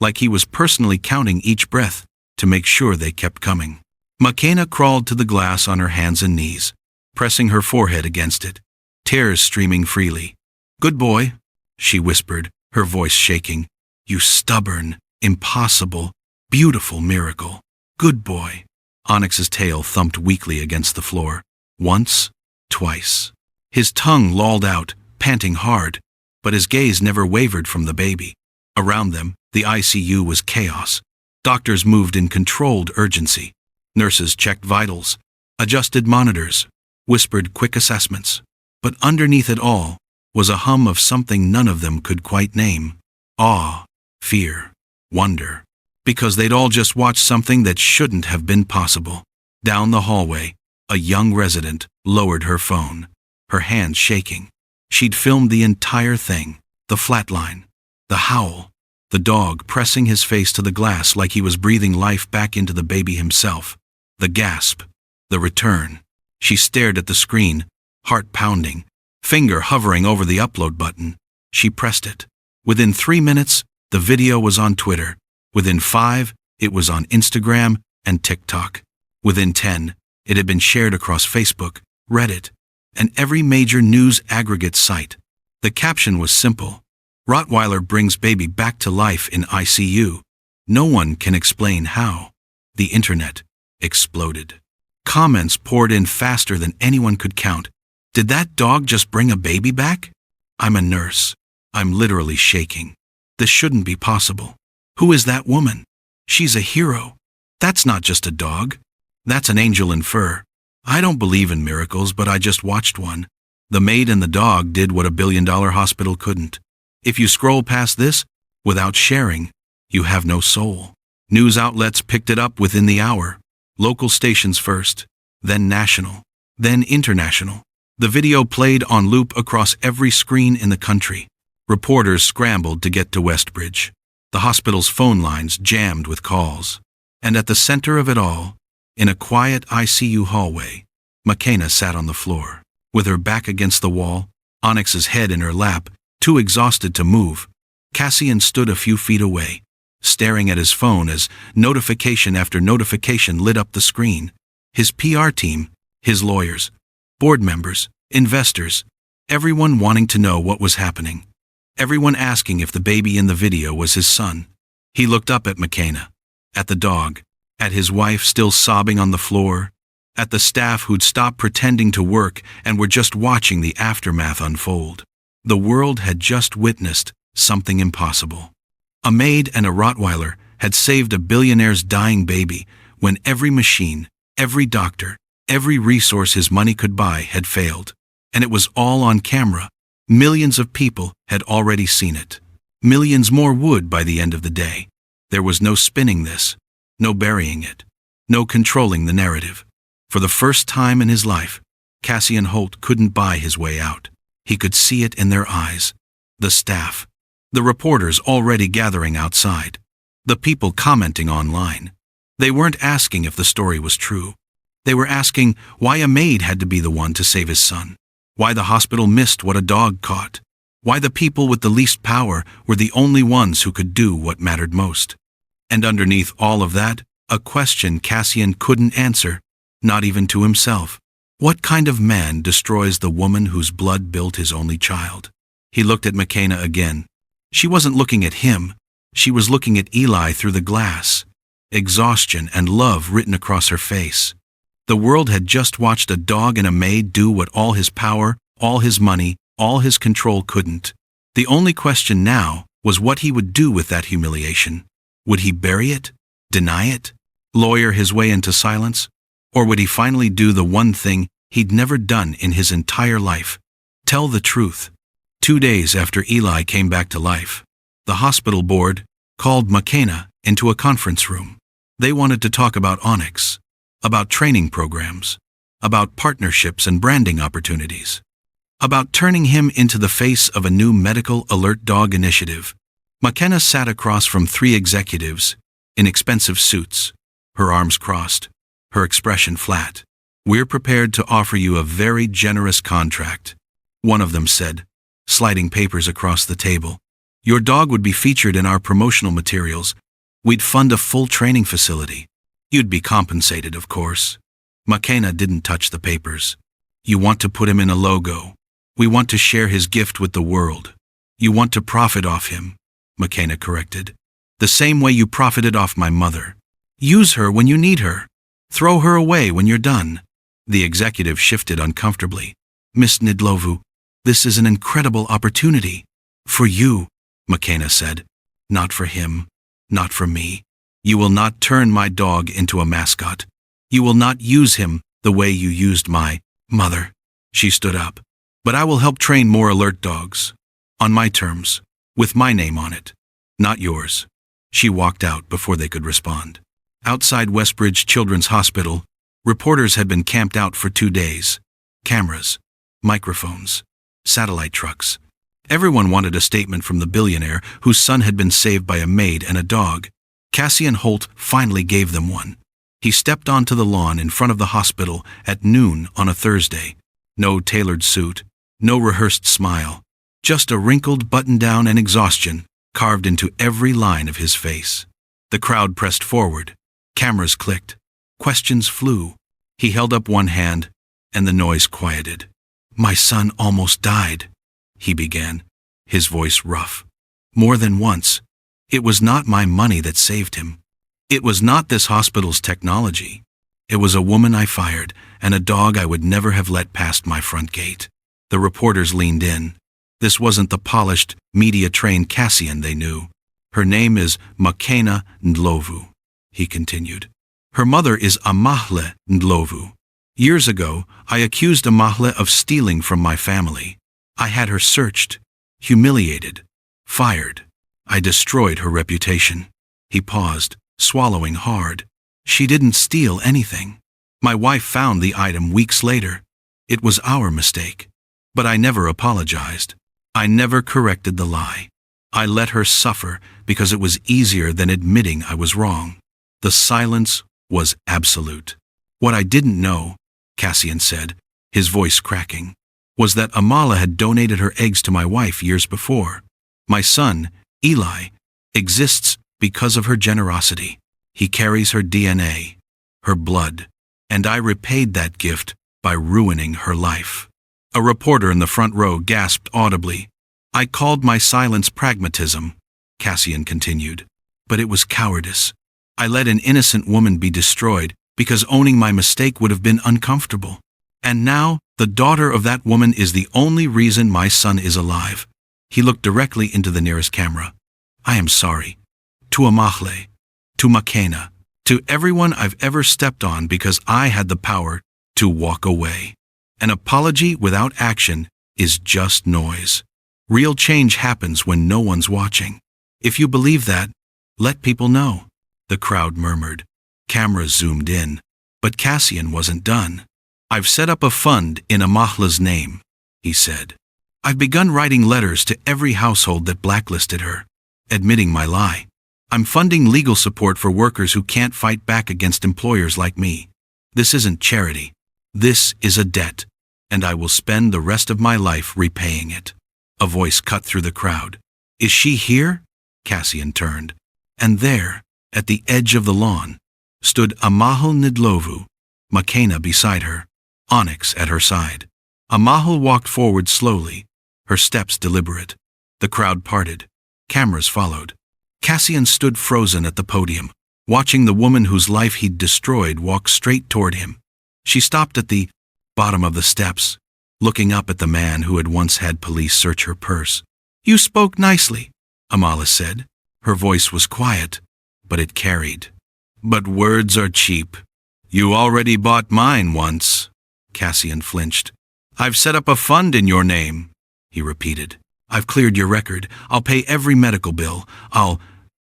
like he was personally counting each breath to make sure they kept coming. McKenna crawled to the glass on her hands and knees, pressing her forehead against it, tears streaming freely. "Good boy," she whispered, her voice shaking. "You stubborn, impossible, beautiful miracle. Good boy." Onyx's tail thumped weakly against the floor. Once, twice. His tongue lolled out, panting hard, but his gaze never wavered from the baby. Around them, the ICU was chaos. Doctors moved in controlled urgency. Nurses checked vitals, adjusted monitors, whispered quick assessments. But underneath it all was a hum of something none of them could quite name. Awe, fear, wonder. Because they'd all just watched something that shouldn't have been possible. Down the hallway, a young resident lowered her phone, her hands shaking. She'd filmed the entire thing, the flatline, the howl, the dog pressing his face to the glass like he was breathing life back into the baby himself, the gasp, the return. She stared at the screen, heart pounding, finger hovering over the upload button. She pressed it. Within 3 minutes, the video was on Twitter. Within 5, it was on Instagram and TikTok. Within 10, it had been shared across Facebook, Reddit, and every major news aggregate site. The caption was simple: "Rottweiler brings baby back to life in ICU. No one can explain how." The internet exploded. Comments poured in faster than anyone could count. "Did that dog just bring a baby back? I'm a nurse. I'm literally shaking. This shouldn't be possible. Who is that woman? She's a hero. That's not just a dog. That's an angel in fur. I don't believe in miracles, but I just watched one. The maid and the dog did what a billion-dollar hospital couldn't." If you scroll past this, without sharing, you have no soul. News outlets picked it up within the hour. Local stations first, then national, then international. The video played on loop across every screen in the country. Reporters scrambled to get to Westbridge. The hospital's phone lines jammed with calls. And at the center of it all, in a quiet ICU hallway, McKenna sat on the floor. With her back against the wall, Onyx's head in her lap, too exhausted to move, Cassian stood a few feet away, staring at his phone as notification after notification lit up the screen. His PR team, his lawyers, board members, investors, everyone wanting to know what was happening. Everyone asking if the baby in the video was his son. He looked up at McKenna, at the dog, at his wife still sobbing on the floor, at the staff who'd stopped pretending to work and were just watching the aftermath unfold. The world had just witnessed something impossible. A maid and a Rottweiler had saved a billionaire's dying baby when every machine, every doctor, every resource his money could buy had failed. And it was all on camera. Millions of people had already seen it. Millions more would by the end of the day. There was no spinning this, no burying it, no controlling the narrative. For the first time in his life, Cassian Holt couldn't buy his way out. He could see it in their eyes. The staff, the reporters already gathering outside, the people commenting online. They weren't asking if the story was true. They were asking why a maid had to be the one to save his son, why the hospital missed what a dog caught, why the people with the least power were the only ones who could do what mattered most. And underneath all of that, a question Cassian couldn't answer, not even to himself. What kind of man destroys the woman whose blood built his only child? He looked at McKenna again. She wasn't looking at him. She was looking at Eli through the glass. Exhaustion and love written across her face. The world had just watched a dog and a maid do what all his power, all his money, all his control couldn't. The only question now was what he would do with that humiliation. Would he bury it? Deny it? Lawyer his way into silence? Or would he finally do the one thing he'd never done in his entire life? Tell the truth. 2 days after Eli came back to life, the hospital board called McKenna into a conference room. They wanted to talk about Onyx, about training programs, about partnerships and branding opportunities, about turning him into the face of a new medical alert dog initiative. McKenna sat across from 3 executives in expensive suits, her arms crossed, her expression flat. "We're prepared to offer you a very generous contract," one of them said, sliding papers across the table. "Your dog would be featured in our promotional materials. We'd fund a full training facility. You'd be compensated, of course." McKenna didn't touch the papers. "You want to put him in a logo. We want to share his gift with the world. You want to profit off him," McKenna corrected. "The same way you profited off my mother. Use her when you need her. Throw her away when you're done." The executive shifted uncomfortably. "Miss Nidlovu, this is an incredible opportunity. For you," McKenna said. "Not for him. Not for me. You will not turn my dog into a mascot. You will not use him the way you used my mother." She stood up. "But I will help train more alert dogs. On my terms. With my name on it. Not yours." She walked out before they could respond. Outside Westbridge Children's Hospital, reporters had been camped out for 2 days. Cameras, microphones, satellite trucks. Everyone wanted a statement from the billionaire whose son had been saved by a maid and a dog. Cassian Holt finally gave them one. He stepped onto the lawn in front of the hospital at noon on a Thursday. No tailored suit, no rehearsed smile, just a wrinkled button-down and exhaustion carved into every line of his face. The crowd pressed forward. Cameras clicked. Questions flew. He held up one hand, and the noise quieted. "My son almost died," he began, his voice rough. "More than once. It was not my money that saved him. It was not this hospital's technology. It was a woman I fired and a dog I would never have let past my front gate." The reporters leaned in. This wasn't the polished, media-trained Cassian they knew. "Her name is McKenna Ndlovu," he continued. "Her mother is Amahle Ndlovu. Years ago, I accused Amahle of stealing from my family. I had her searched, humiliated, fired. I destroyed her reputation." He paused, swallowing hard. "She didn't steal anything. My wife found the item weeks later. It was our mistake. But I never apologized. I never corrected the lie. I let her suffer because it was easier than admitting I was wrong. The silence was absolute. What I didn't know, Cassian said, his voice cracking, was that Amala had donated her eggs to my wife years before. My son, Eli, exists because of her generosity. He carries her DNA, her blood, and I repaid that gift by ruining her life. A reporter in the front row gasped audibly. I called my silence pragmatism, Cassian continued, but it was cowardice. I let an innocent woman be destroyed because owning my mistake would have been uncomfortable. And now, the daughter of that woman is the only reason my son is alive. He looked directly into the nearest camera. I am sorry. To Amahle, to Makena, to everyone I've ever stepped on because I had the power to walk away. An apology without action is just noise. Real change happens when no one's watching. If you believe that, let people know. The crowd murmured. Cameras zoomed in. But Cassian wasn't done. I've set up a fund in Amahla's name, he said. I've begun writing letters to every household that blacklisted her, admitting my lie. I'm funding legal support for workers who can't fight back against employers like me. This isn't charity. This is a debt, and I will spend the rest of my life repaying it. A voice cut through the crowd. Is she here? Cassian turned. And there, at the edge of the lawn, stood Amahel Nidlovu, Makena beside her, Onyx at her side. Amahel walked forward slowly, her steps deliberate. The crowd parted. Cameras followed. Cassian stood frozen at the podium, watching the woman whose life he'd destroyed walk straight toward him. She stopped at the bottom of the steps, looking up at the man who had once had police search her purse. You spoke nicely, Amala said. Her voice was quiet, but it carried. But words are cheap. You already bought mine once. Cassian flinched. I've set up a fund in your name, he repeated. I've cleared your record. I'll pay every medical bill.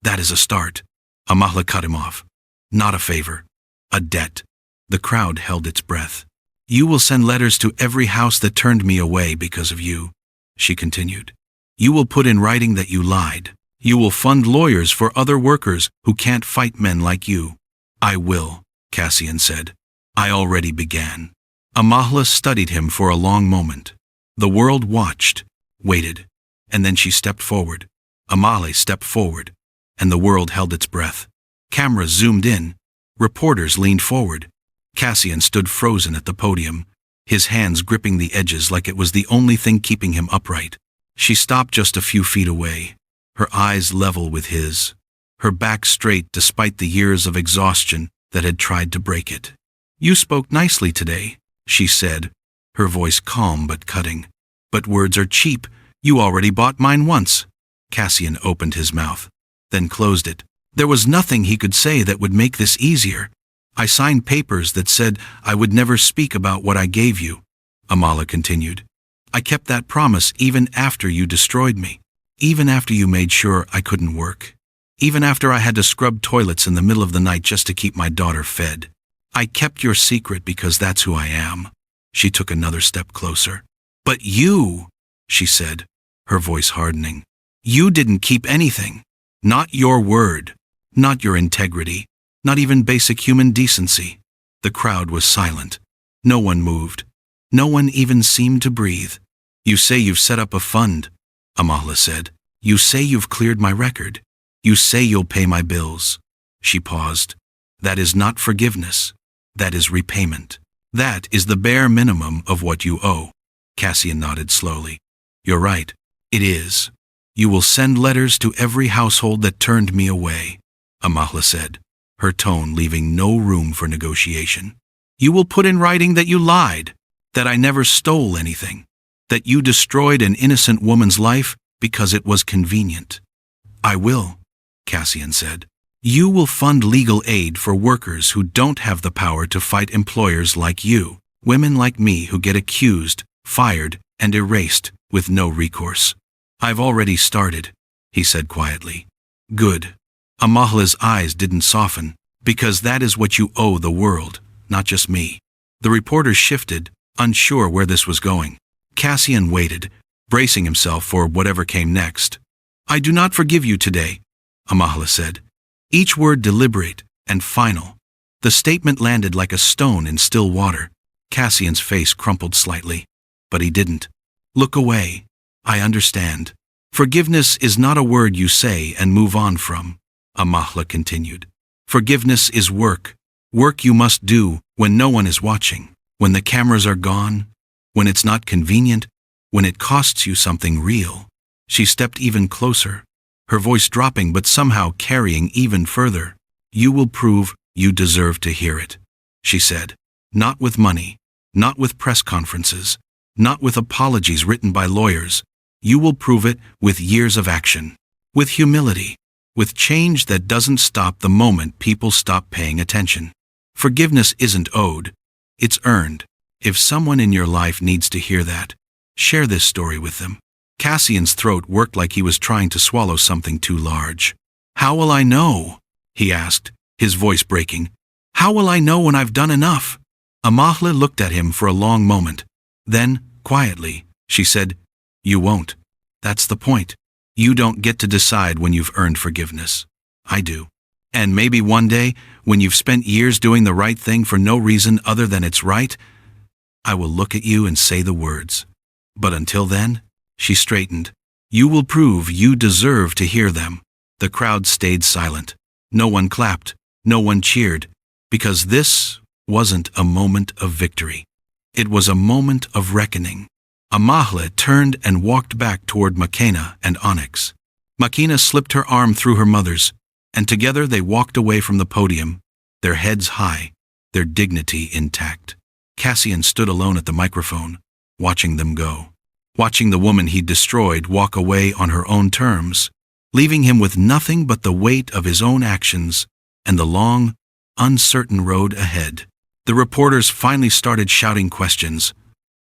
That is a start. Amahla cut him off. Not a favor. A debt. The crowd held its breath. You will send letters to every house that turned me away because of you, she continued. You will put in writing that you lied. You will fund lawyers for other workers who can't fight men like you. I will, Cassian said. I already began. Amahla studied him for a long moment. The world watched, waited, and then she stepped forward. Amale stepped forward, and the world held its breath. Cameras zoomed in. Reporters leaned forward. Cassian stood frozen at the podium, his hands gripping the edges like it was the only thing keeping him upright. She stopped just a few feet away, her eyes level with his, her back straight despite the years of exhaustion that had tried to break it. You spoke nicely today, she said, her voice calm but cutting. But words are cheap. You already bought mine once. Cassian opened his mouth, then closed it. There was nothing he could say that would make this easier. I signed papers that said I would never speak about what I gave you, Amala continued. I kept that promise even after you destroyed me, even after you made sure I couldn't work, even after I had to scrub toilets in the middle of the night just to keep my daughter fed. I kept your secret because that's who I am. She took another step closer. But you, she said, her voice hardening, you didn't keep anything. Not your word, not your integrity, not even basic human decency. The crowd was silent. No one moved. No one even seemed to breathe. You say you've set up a fund, Amala said. You say you've cleared my record. You say you'll pay my bills. She paused. That is not forgiveness. That is repayment. That is the bare minimum of what you owe. Cassian nodded slowly. You're right. It is. You will send letters to every household that turned me away, Amahla said, her tone leaving no room for negotiation. You will put in writing that you lied, that I never stole anything, that you destroyed an innocent woman's life because it was convenient. I will, Cassian said. You will fund legal aid for workers who don't have the power to fight employers like you, women like me who get accused, fired, and erased with no recourse. I've already started, he said quietly. Good. Amahla's eyes didn't soften, because that is what you owe the world, not just me. The reporters shifted, unsure where this was going. Cassian waited, bracing himself for whatever came next. "I do not forgive you today," Amahle said, each word deliberate and final. The statement landed like a stone in still water. Cassian's face crumpled slightly, but he didn't look away. "I understand. Forgiveness is not a word you say and move on from," Amahle continued. "Forgiveness is work. Work you must do when no one is watching, when the cameras are gone, when it's not convenient, when it costs you something real." She stepped even closer, her voice dropping but somehow carrying even further. "You will prove you deserve to hear it," she said. "Not with money, not with press conferences, not with apologies written by lawyers. You will prove it with years of action, with humility, with change that doesn't stop the moment people stop paying attention. Forgiveness isn't owed, it's earned. If someone in your life needs to hear that, share this story with them." Cassian's throat worked like he was trying to swallow something too large. "How will I know?" he asked, his voice breaking. "How will I know when I've done enough?" Amahle looked at him for a long moment. Then, quietly, she said, "You won't. That's the point. You don't get to decide when you've earned forgiveness. I do. And maybe one day, when you've spent years doing the right thing for no reason other than it's right, I will look at you and say the words. But until then," she straightened, "you will prove you deserve to hear them." The crowd stayed silent. No one clapped, no one cheered, because this wasn't a moment of victory. It was a moment of reckoning. Amahle turned and walked back toward Makena and Onyx. Makena slipped her arm through her mother's, and together they walked away from the podium, their heads high, their dignity intact. Cassian stood alone at the microphone, watching them go, watching the woman he'd destroyed walk away on her own terms, leaving him with nothing but the weight of his own actions and the long, uncertain road ahead. The reporters finally started shouting questions,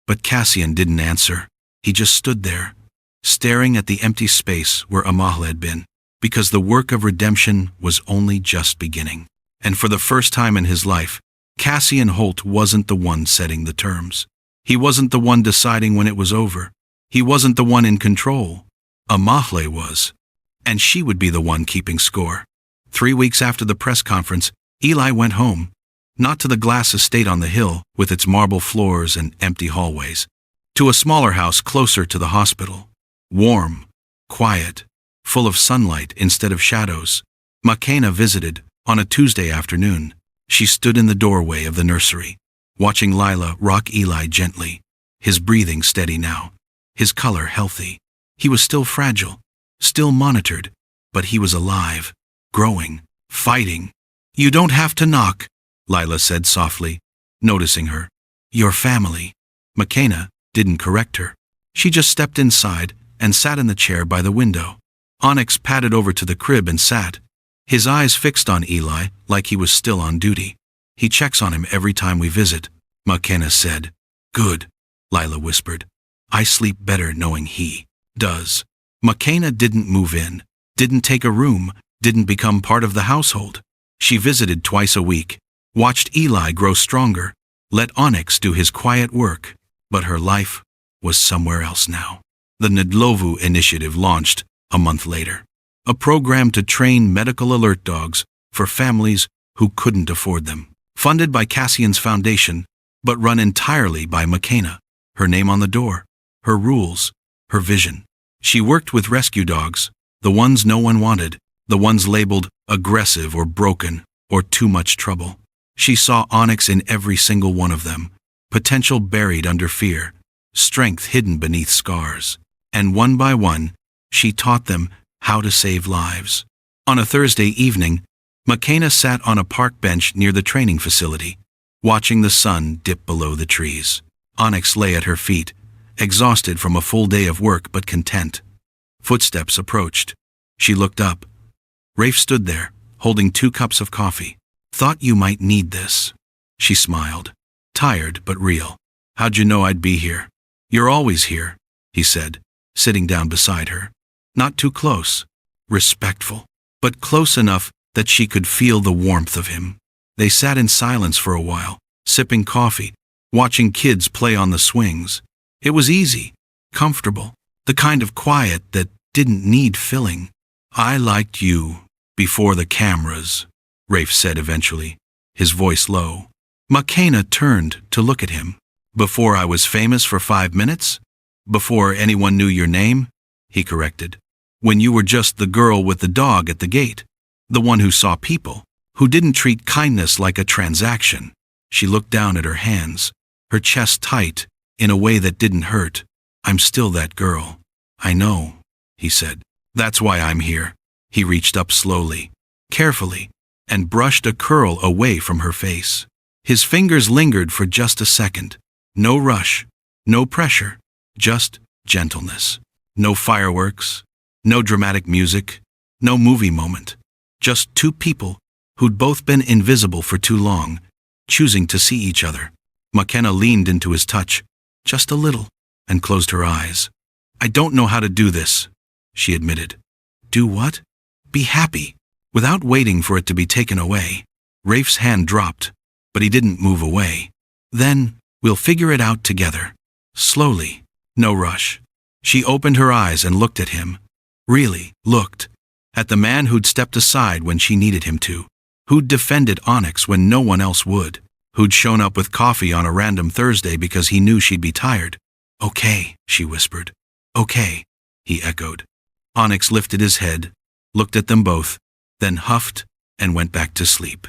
but Cassian didn't answer. He just stood there, staring at the empty space where Amahle had been, because the work of redemption was only just beginning. And for the first time in his life, Cassian Holt wasn't the one setting the terms. He wasn't the one deciding when it was over. He wasn't the one in control. Amahle was. And she would be the one keeping score. 3 weeks after the press conference, Eli went home. Not to the glass estate on the hill, with its marble floors and empty hallways. To a smaller house closer to the hospital. Warm, quiet, full of sunlight instead of shadows. Makena visited on a Tuesday afternoon. She stood in the doorway of the nursery, watching Lila rock Eli gently, his breathing steady now, his color healthy. He was still fragile, still monitored, but he was alive, growing, fighting. "You don't have to knock," Lila said softly, noticing her. "Your family." Makena didn't correct her. She just stepped inside and sat in the chair by the window. Onyx padded over to the crib and sat, his eyes fixed on Eli like he was still on duty. "He checks on him every time we visit," Makena said. "Good," Lila whispered. "I sleep better knowing he does." Makena didn't move in, didn't take a room, didn't become part of the household. She visited twice a week, watched Eli grow stronger, let Onyx do his quiet work, but her life was somewhere else now. The Nidlovu initiative launched a month later, a program to train medical alert dogs for families who couldn't afford them, funded by Cassian's foundation, but run entirely by Makena, her name on the door, her rules, her vision. She worked with rescue dogs, the ones no one wanted, the ones labeled aggressive or broken or too much trouble. She saw Onyx in every single one of them, potential buried under fear, strength hidden beneath scars. And one by one, she taught them how to save lives. On a Thursday evening, Makena sat on a park bench near the training facility, watching the sun dip below the trees. Onyx lay at her feet, exhausted from a full day of work but content. Footsteps approached. She looked up. Rafe stood there, holding 2 cups of coffee. "Thought you might need this." She smiled. Tired but real. "How'd you know I'd be here?" "You're always here," he said, sitting down beside her. Not too close, respectful, but close enough that she could feel the warmth of him. They sat in silence for a while, sipping coffee, watching kids play on the swings. It was easy, comfortable, the kind of quiet that didn't need filling. "I liked you before the cameras," Rafe said eventually, his voice low. McKenna turned to look at him. "Before I was famous for 5 minutes? Before anyone knew your name?" he corrected. "When you were just the girl with the dog at the gate, the one who saw people, who didn't treat kindness like a transaction." She looked down at her hands, her chest tight, in a way that didn't hurt. "I'm still that girl." "I know," he said. "That's why I'm here." He reached up slowly, carefully, and brushed a curl away from her face. His fingers lingered for just a second. No rush, no pressure, just gentleness. No fireworks, no dramatic music, no movie moment. Just two people who'd both been invisible for too long, choosing to see each other. McKenna leaned into his touch, just a little, and closed her eyes. "I don't know how to do this," she admitted. "Do what?" "Be happy, without waiting for it to be taken away." Rafe's hand dropped, but he didn't move away. "Then, we'll figure it out together. Slowly, no rush." She opened her eyes and looked at him. Really, looked. At the man who'd stepped aside when she needed him to. Who'd defended Onyx when no one else would. Who'd shown up with coffee on a random Thursday because he knew she'd be tired. "Okay," she whispered. "Okay," he echoed. Onyx lifted his head, looked at them both, then huffed and went back to sleep.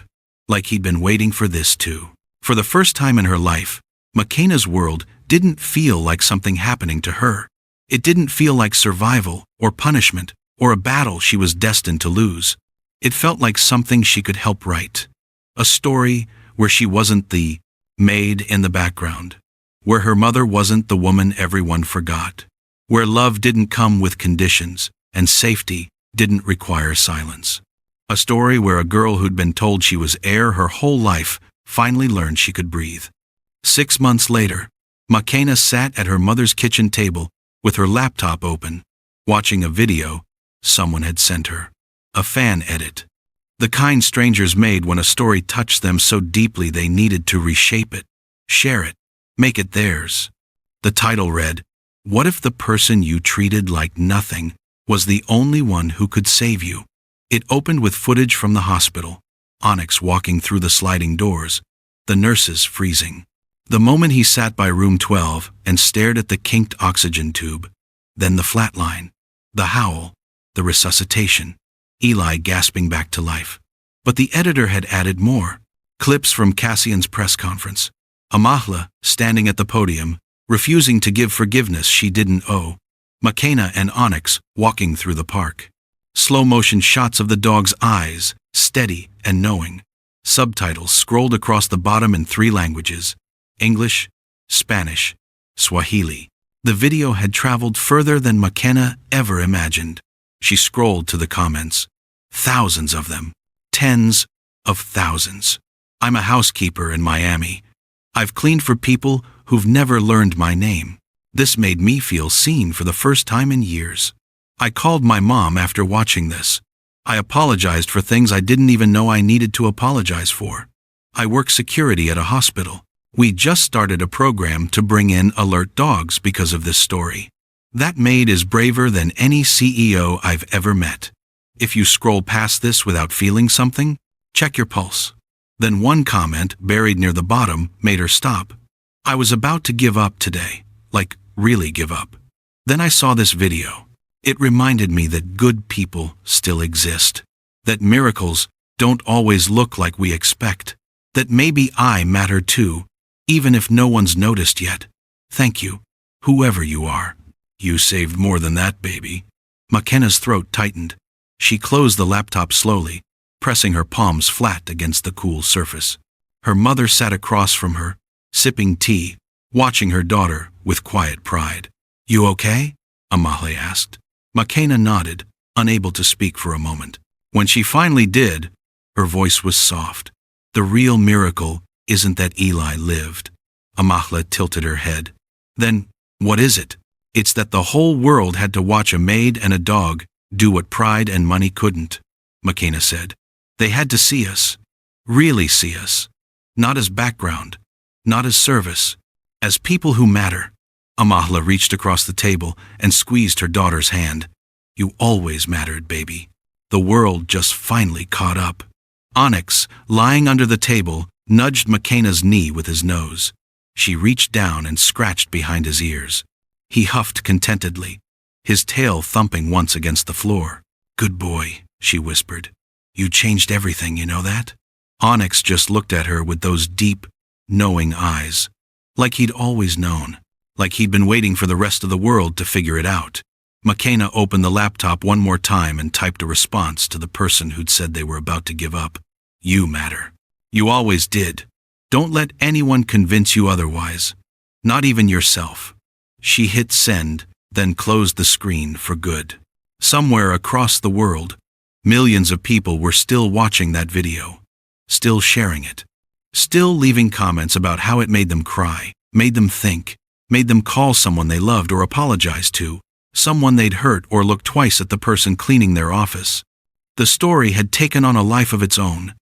Like he'd been waiting for this too. For the first time in her life, McKenna's world didn't feel like something happening to her. It didn't feel like survival or punishment or a battle she was destined to lose. It felt like something she could help write. A story where she wasn't the maid in the background. Where her mother wasn't the woman everyone forgot. Where love didn't come with conditions and safety didn't require silence. A story where a girl who'd been told she was air her whole life finally learned she could breathe. 6 months later, McKenna sat at her mother's kitchen table with her laptop open, watching a video someone had sent her. A fan edit. The kind strangers made when a story touched them so deeply they needed to reshape it, share it, make it theirs. The title read, "What if the person you treated like nothing was the only one who could save you?" It opened with footage from the hospital, Onyx walking through the sliding doors, the nurses freezing. The moment he sat by room 12 and stared at the kinked oxygen tube, then the flatline, the howl, the resuscitation, Eli gasping back to life. But the editor had added more. Clips from Cassian's press conference. Amahla standing at the podium, refusing to give forgiveness she didn't owe. McKenna and Onyx walking through the park. Slow-motion shots of the dog's eyes, steady and knowing. Subtitles scrolled across the bottom in 3 languages. English, Spanish, Swahili. The video had traveled further than McKenna ever imagined. She scrolled to the comments. Thousands of them. Tens of thousands. "I'm a housekeeper in Miami. I've cleaned for people who've never learned my name. This made me feel seen for the first time in years. I called my mom after watching this. I apologized for things I didn't even know I needed to apologize for. I work security at a hospital. We just started a program to bring in alert dogs because of this story. That maid is braver than any CEO I've ever met. If you scroll past this without feeling something, check your pulse." Then one comment, buried near the bottom, made her stop. "I was about to give up today. Like, really give up. Then I saw this video. It reminded me that good people still exist. That miracles don't always look like we expect. That maybe I matter too, even if no one's noticed yet. Thank you, whoever you are. You saved more than that, baby." McKenna's throat tightened. She closed the laptop slowly, pressing her palms flat against the cool surface. Her mother sat across from her, sipping tea, watching her daughter with quiet pride. "You okay?" Amahle asked. McKenna nodded, unable to speak for a moment. When she finally did, her voice was soft. "The real miracle isn't that Eli lived." Amahle tilted her head. "Then, what is it?" "It's that the whole world had to watch a maid and a dog do what pride and money couldn't," McKenna said. "They had to see us. Really see us. Not as background, not as service, as people who matter. Amahla reached across the table and squeezed her daughter's hand. You always mattered, baby. The world just finally caught up. Onyx, lying under the table, nudged McKenna's knee with his nose. She reached down and scratched behind his ears. He huffed contentedly, his tail thumping once against the floor. Good boy, she whispered. You changed everything, you know that? Onyx just looked at her with those deep, knowing eyes. Like he'd always known. Like he'd been waiting for the rest of the world to figure it out. McKenna opened the laptop one more time and typed a response to the person who'd said they were about to give up. You matter. You always did. Don't let anyone convince you otherwise. Not even yourself. She hit send, then closed the screen for good. Somewhere across the world, millions of people were still watching that video. Still sharing it. Still leaving comments about how it made them cry, made them think, made them call someone they loved or apologize to, someone they'd hurt or look twice at the person cleaning their office. The story had taken on a life of its own.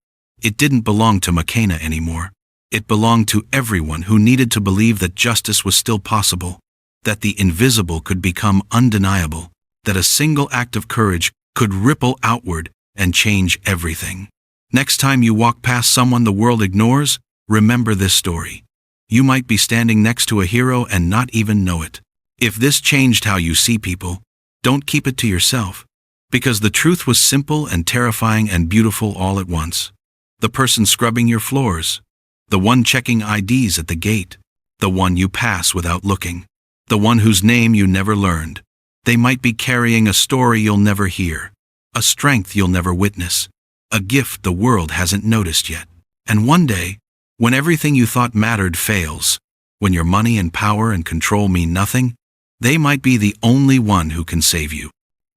It didn't belong to McKenna anymore. It belonged to everyone who needed to believe that justice was still possible, that the invisible could become undeniable, that a single act of courage could ripple outward and change everything. Next time you walk past someone the world ignores, remember this story. You might be standing next to a hero and not even know it. If this changed how you see people, don't keep it to yourself. Because the truth was simple and terrifying and beautiful all at once. The person scrubbing your floors. The one checking IDs at the gate. The one you pass without looking. The one whose name you never learned. They might be carrying a story you'll never hear. A strength you'll never witness. A gift the world hasn't noticed yet. And one day, when everything you thought mattered fails, when your money and power and control mean nothing, they might be the only one who can save you.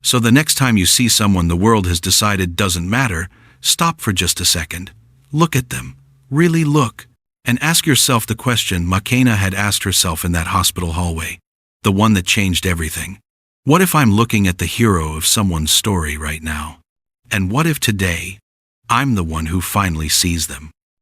So the next time you see someone the world has decided doesn't matter, stop for just a second. Look at them. Really look. And ask yourself the question McKenna had asked herself in that hospital hallway. The one that changed everything. What if I'm looking at the hero of someone's story right now? And what if today, I'm the one who finally sees them?